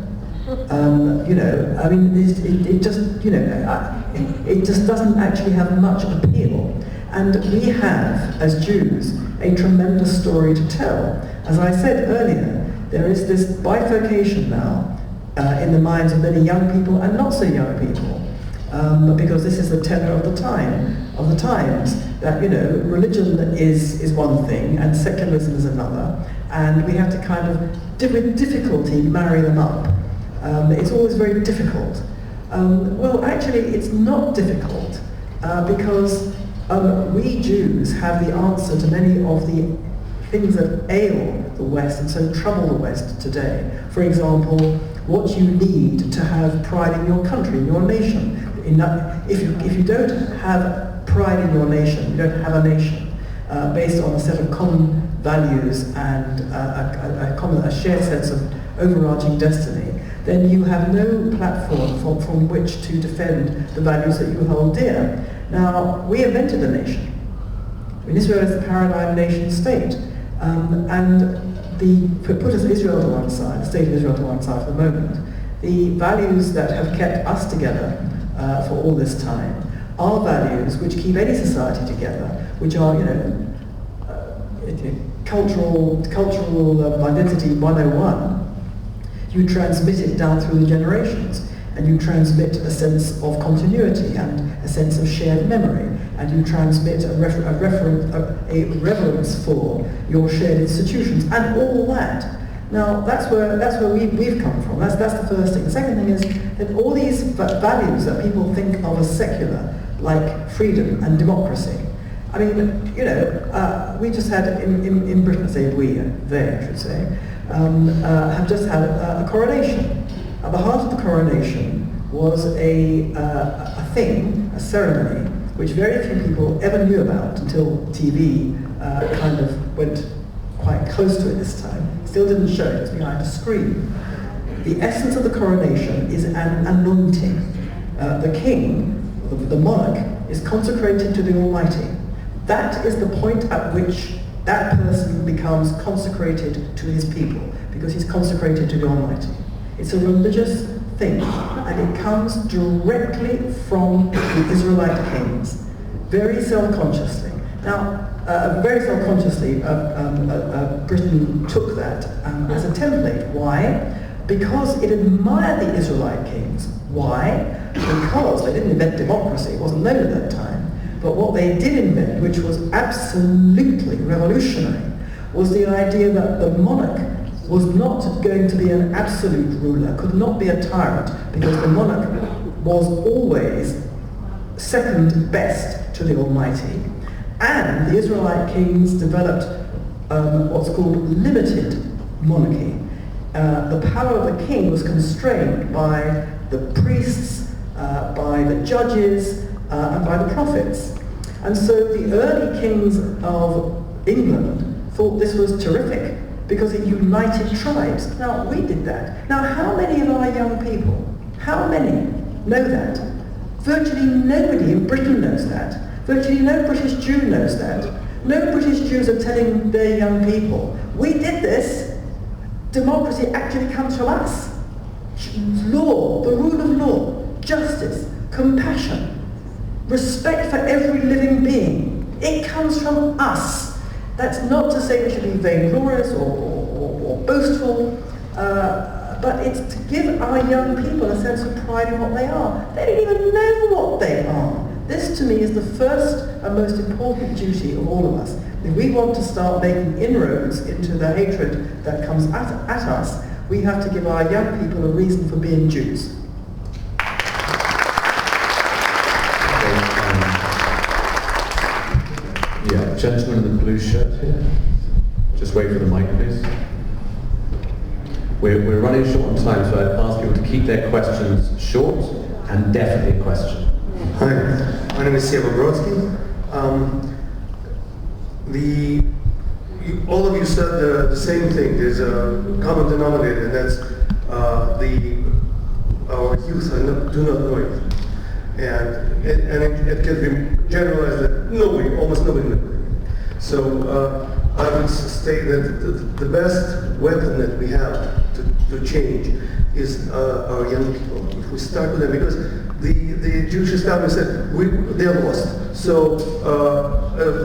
It just doesn't actually have much appeal. And we have, as Jews, a tremendous story to tell. As I said earlier, there is this bifurcation now in the minds of many young people and not so young people, because this is the tenor of the times, that religion is one thing and secularism is another, and we have to kind of with difficulty marry them up. It's always very difficult. Well, actually, it's not difficult because we Jews have the answer to many of the things that ail the West and so trouble the West today. For example, what you need to have pride in your country, in your nation. If you don't have pride in your nation, you don't have a nation based on a set of common values and a shared sense of overarching destiny, then you have no platform from which to defend the values that you hold dear. Now, we invented a nation. Israel is the paradigm nation state. Put Israel to one side, the state of Israel to one side for the moment, the values that have kept us together for all this time are values which keep any society together, which are, cultural identity 101. You transmit it down through the generations, and you transmit a sense of continuity and a sense of shared memory, and you transmit a reverence for your shared institutions and all that. Now that's where we've come from. That's the first thing. The second thing is that all these values that people think of as secular, like freedom and democracy. I mean, we just had in Britain, have just had a coronation. At the heart of the coronation was a ceremony, which very few people ever knew about until TV kind of went quite close to it this time. Still didn't show it, it was behind a screen. The essence of the coronation is an anointing. The king, the monarch, is consecrated to the Almighty. That is the point at which that person becomes consecrated to his people, because he's consecrated to the Almighty. It's a religious thing, and it comes directly from the Israelite kings, very self-consciously. Now, Britain took that as a template. Why? Because it admired the Israelite kings. Why? Because they didn't invent democracy, it wasn't known at that time. But what they did invent, which was absolutely revolutionary, was the idea that the monarch was not going to be an absolute ruler, could not be a tyrant, because the monarch was always second best to the Almighty. And the Israelite kings developed what's called limited monarchy. The power of the king was constrained by the priests, by the judges, and by the prophets. And so the early kings of England thought this was terrific because it united tribes. Now, we did that. Now, how many of our young people, how many know that? Virtually nobody in Britain knows that. Virtually no British Jew knows that. No British Jews are telling their young people, we did this. Democracy actually comes from us. Law, the rule of law, justice, compassion, respect for every living being. It comes from us. That's not to say we should be vainglorious or boastful, but it's to give our young people a sense of pride in what they are. They don't even know what they are. This, to me, is the first and most important duty of all of us. If we want to start making inroads into the hatred that comes at us, we have to give our young people a reason for being Jews. Yeah, gentleman in the blue shirt here. Just wait for the mic, please. We're running short on time, so I'd ask people to keep their questions short and definitely a question. Hi, my name is Seba Brodsky. All of you said the same thing. There's a common denominator, and that's our youth do not know it. and it can be generalized that almost nobody knows. So I would say that the best weapon that we have to change is our young people. If we start with them, because the Jewish establishment said they're lost. So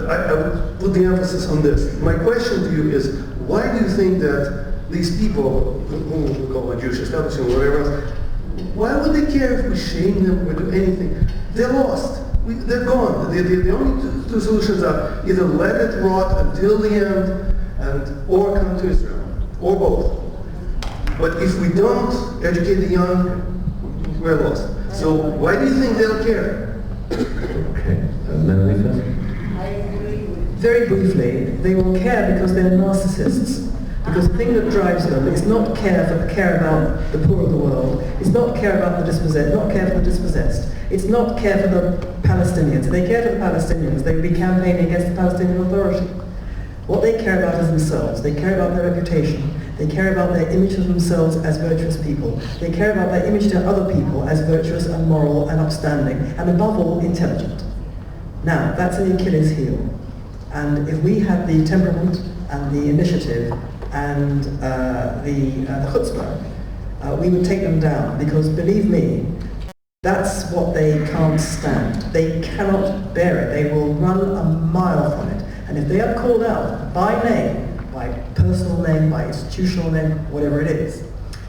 I would put the emphasis on this. My question to you is, why do you think that these people, who we call the Jewish establishment or whatever else, why would they care if we shame them or do anything? They're lost. They're gone. The only two solutions are either let it rot until the end, or come to Israel, or both. But if we don't educate the young, we're lost. So why do you think they'll care? Okay, Melanie first. Very briefly, they will care because they're narcissists. Because the thing that drives them is not care about the poor of the world. It's not care about the dispossessed. Not care for the dispossessed. It's not care for the Palestinians. If they care for the Palestinians, they would be campaigning against the Palestinian Authority. What they care about is themselves. They care about their reputation. They care about their image of themselves as virtuous people. They care about their image to other people as virtuous and moral and upstanding, and above all, intelligent. Now, that's an Achilles heel. And if we had the temperament and the initiative and the chutzpah, we would take them down, because believe me, that's what they can't stand. They cannot bear it. They will run a mile from it. And if they are called out by name, by personal name, by institutional name, whatever it is,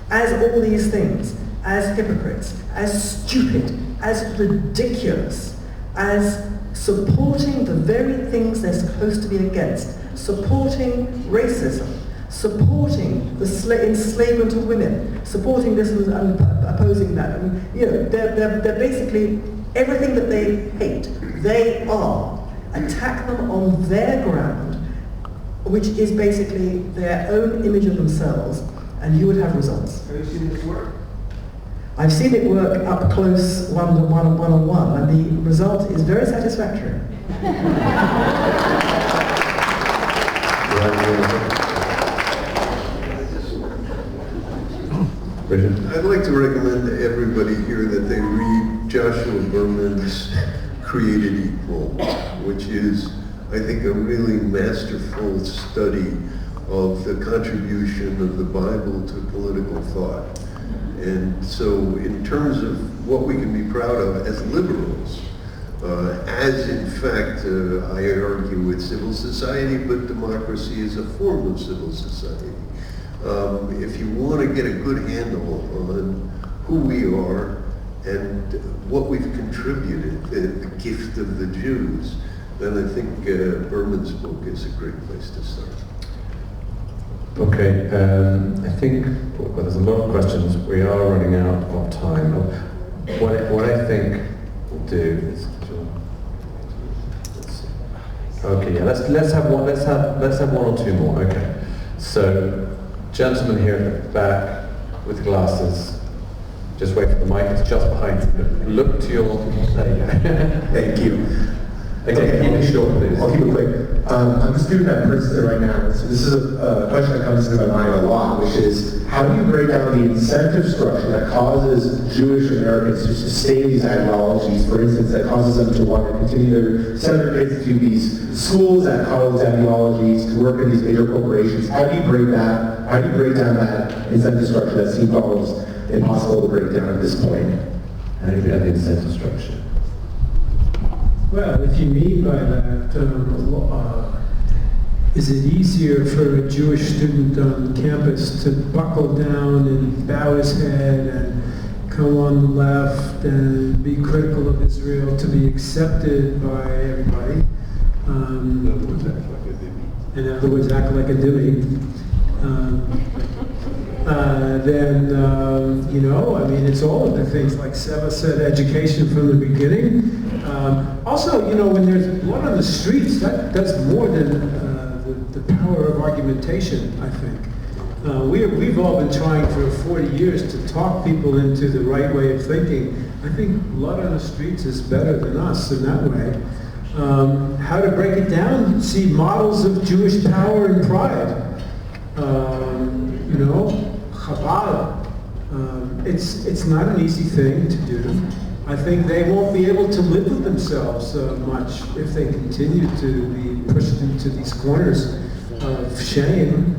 as all these things, as hypocrites, as stupid, as ridiculous, as supporting the very things they're supposed to be against, supporting racism, supporting the enslavement of women, supporting this and opposing that. I mean, they're basically everything that they hate. They are. Attack them on their ground, which is basically their own image of themselves, and you would have results. Have you seen this work? I've seen it work up close, one-on-one, and the result is very satisfactory. I'd like to recommend to everybody here that they read Joshua Berman's Created Equal, which is, I think, a really masterful study of the contribution of the Bible to political thought. And so in terms of what we can be proud of as liberals, as in fact I argue with civil society, but democracy is a form of civil society. If you want to get a good handle on who we are and what we've contributed, the gift of the Jews, then I think Berman's book is a great place to start. Okay, I think there's a lot of questions. We are running out of time. What I think we'll do is, okay, yeah, let's have one or two more. Okay, so gentleman here at the back with glasses. Just wait for the mic. It's just behind you. Look to your. There you go. Thank you. Okay, keep it short, please. I'll keep it quick. I'm a student at Princeton right now, so this is a question that comes to my mind a lot, which is, how do you break down the incentive structure that causes Jewish Americans to sustain these ideologies? For instance, that causes them to want to continue to send their kids to these schools that follow these ideologies, to work in these major corporations. How do you break that? How do you break down that incentive structure that seems almost impossible to break down at this point? How do you break down the incentive structure? Well, if you mean by that, is it easier for a Jewish student on campus to buckle down and bow his head and come on the left and be critical of Israel, to be accepted by everybody? In other words, act like a dhimmi. Then it's all of the things like Seva said, education from the beginning. Also, when there's blood on the streets, that does more than the power of argumentation, I think. We've all been trying for 40 years to talk people into the right way of thinking. I think blood on the streets is better than us in that way. How to break it down? See models of Jewish power and pride. Chabad. It's not an easy thing to do. I think they won't be able to live with themselves much if they continue to be pushed into these corners of shame.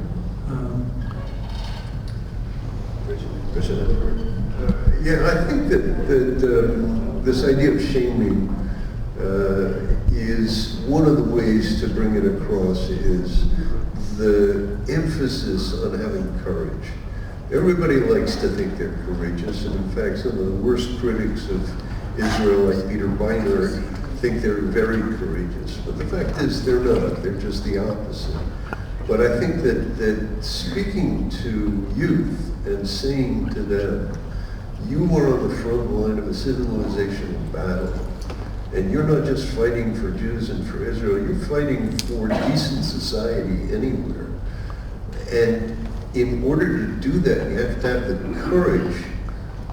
Yeah, I think that this idea of shaming is one of the ways to bring it across is the emphasis on having courage. Everybody likes to think they're courageous, and in fact, some of the worst critics of Israel, like Peter Beiner, think they're very courageous. But the fact is, they're not. They're just the opposite. But I think that speaking to youth and saying to them, you are on the front line of a civilizational battle, and you're not just fighting for Jews and for Israel, you're fighting for decent society anywhere. And in order to do that, you have to have the courage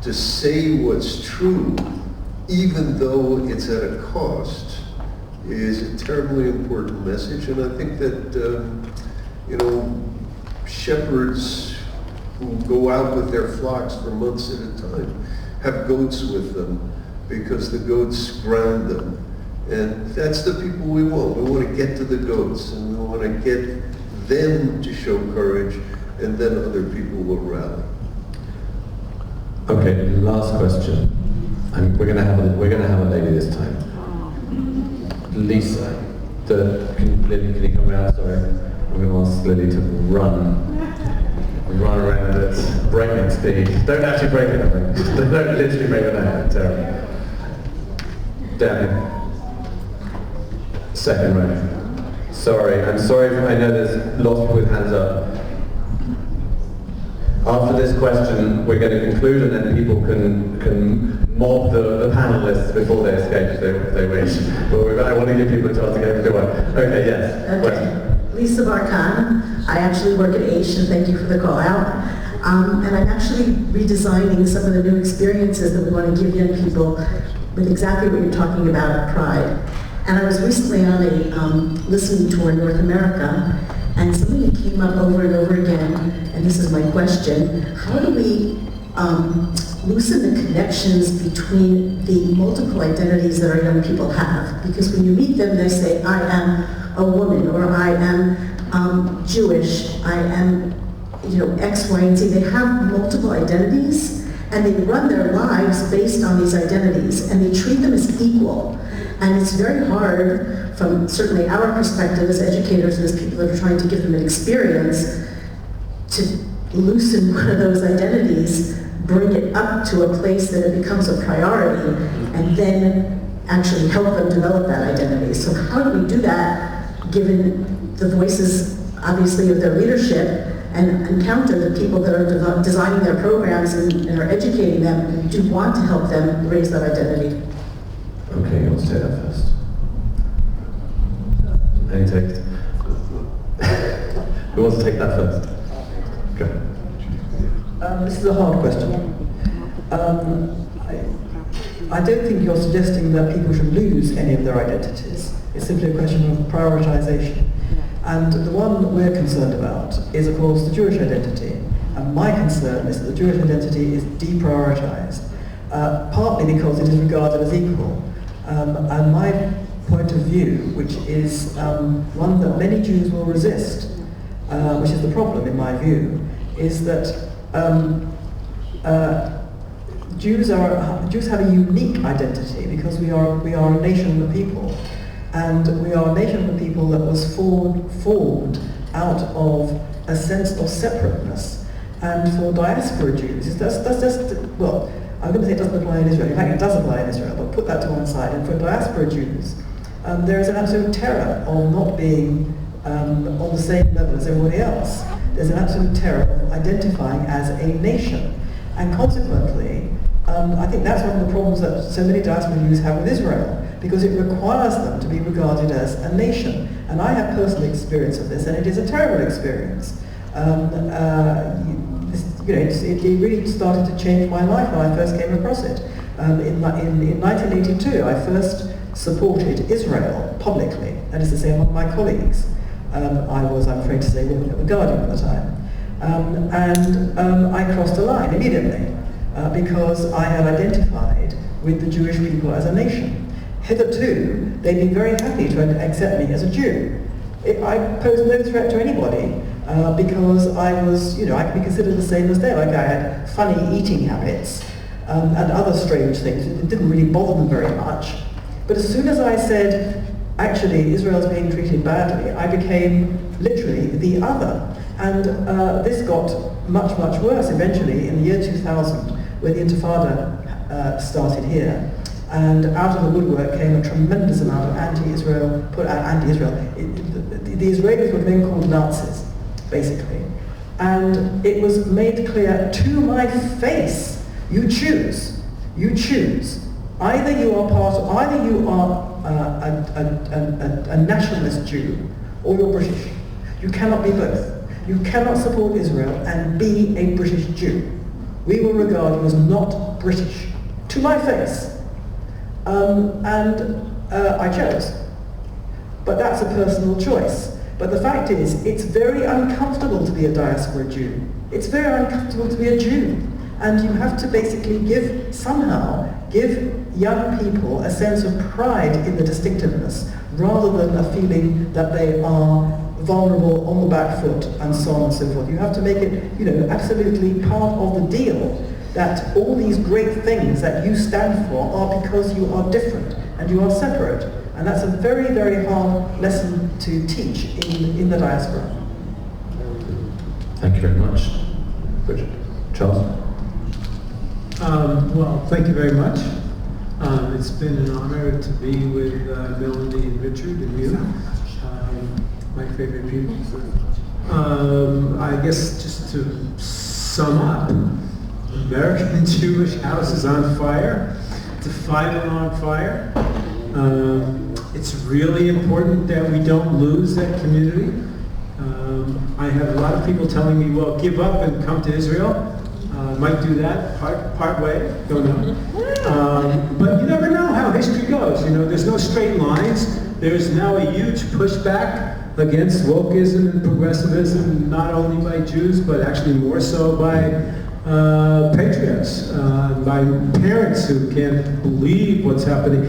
to say what's true, even though it's at a cost, is a terribly important message. And I think that, shepherds who go out with their flocks for months at a time have goats with them because the goats ground them. And that's the people we want. We want to get to the goats, and we want to get them to show courage, and then other people will rally. Okay, last question. And we're going to have a lady this time. Lisa, can you come around? Sorry, I'm going to ask Lily to run around at breakneck speed. Don't actually break it, I think. Don't literally break it down. Terrible. Debbie. Second row. Sorry, I'm sorry. I know there's lots of people with hands up. After this question, we're going to conclude, and then people can mob the panelists before they escape if they wish. But I want to give people a chance to get everything. Okay, yes. Okay. Question. Lisa Barkan. I actually work at AISH, and thank you for the call out. And I'm actually redesigning some of the new experiences that we want to give young people with exactly what you're talking about at Pride. And I was recently on a listening tour in North America, and something that came up over and over again, and this is my question: how do we loosen the connections between the multiple identities that our young people have? Because when you meet them, they say, I am a woman, or I am Jewish, I am X, Y, and Z. They have multiple identities, and they run their lives based on these identities, and they treat them as equal. And it's very hard, from certainly our perspective as educators and as people that are trying to give them an experience, to loosen one of those identities, bring it up to a place that it becomes a priority, and then actually help them develop that identity. So how do we do that, given the voices, obviously, of their leadership, and encounter the people that are designing their programs and are educating them and do want to help them raise that identity? Okay, who wants to take that first? Any take? Who wants to take that first? Go. This is a hard question. I don't think you're suggesting that people should lose any of their identities. It's simply a question of prioritization. And the one that we're concerned about is, of course, the Jewish identity. And my concern is that the Jewish identity is deprioritized, partly because it is regarded as equal. And my point of view, which is one that many Jews will resist, which is the problem in my view, is that Jews have a unique identity because we are a nation of people, and we are a nation of people that was formed out of a sense of separateness. And for diaspora Jews, that's just, well, I'm going to say it doesn't apply in Israel. In fact, it does apply in Israel, but put that to one side. And for diaspora Jews, there is an absolute terror of not being on the same level as everybody else. There's an absolute terror of identifying as a nation. And consequently, I think that's one of the problems that so many diaspora Jews have with Israel, because it requires them to be regarded as a nation. And I have personal experience of this, and it is a terrible experience. It really started to change my life when I first came across it. In 1982, I first supported Israel publicly, that is to say among my colleagues. I was, I'm afraid to say, working at The Guardian at the time. And I crossed a line immediately because I had identified with the Jewish people as a nation. Hitherto, they've been very happy to accept me as a Jew. I posed no threat to anybody because I was, I could be considered the same as them. Like I had funny eating habits and other strange things. It didn't really bother them very much. But as soon as I said, actually, Israel's being treated badly, I became literally the other. And this got much, much worse eventually in the year 2000, where the Intifada started here. And out of the woodwork came a tremendous amount of anti-Israel. The Israelis were then called Nazis, basically. And it was made clear to my face, you choose. Either you are a nationalist Jew, or you're British. You cannot be both. You cannot support Israel and be a British Jew. We will regard you as not British, to my face. I chose. But that's a personal choice. But the fact is, it's very uncomfortable to be a diaspora Jew. It's very uncomfortable to be a Jew. And you have to basically give young people a sense of pride in the distinctiveness, rather than a feeling that they are vulnerable, on the back foot, and so on and so forth. You have to make it, absolutely part of the deal that all these great things that you stand for are because you are different and you are separate. And that's a very, very hard lesson to teach in the diaspora. Thank you very much. Richard. Charles? Well, thank you very much. It's been an honor to be with Melanie and Richard and you, my favorite people. I guess just to sum up, American Jewish house is on fire. It's a 5-alarm fire. It's really important that we don't lose that community. I have a lot of people telling me, well, give up and come to Israel. Might do that part way, don't know. But you never know how history goes. There's no straight lines. There's now a huge pushback against wokeism and progressivism, not only by Jews, but actually more so by patriots, by parents who can't believe what's happening.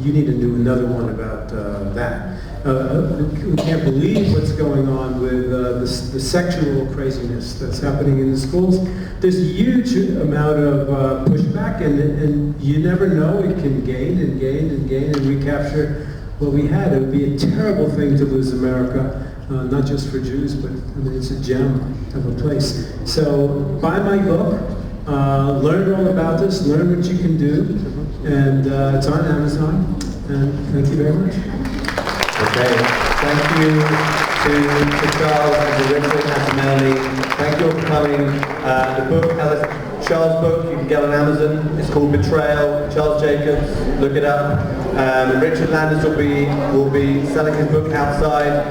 You need to do another one about that. Who can't believe what's going on with the sexual craziness that's happening in the schools. There's a huge amount of pushback, and you never know. It can gain and gain and gain and recapture what we had. It would be a terrible thing to lose America. Not just for Jews, but it's a gem of a place. So buy my book, learn all about this, learn what you can do, and it's on Amazon. And thank you very much. Okay, thank you to Charles and to Richard and to Melanie. Thank you all for coming. The book, Charles' book, you can get on Amazon. It's called Betrayal. Charles Jacobs, look it up. Richard Landers will be selling his book outside.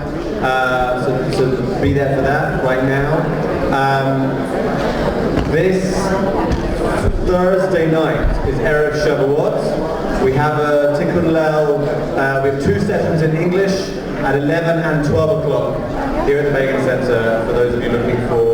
So be there for that right now. This Thursday night is Erev Shavuot. We have a Tikkun Leil. We have 2 sessions in English at 11 and 12 o'clock here at the Begin Center for those of you looking for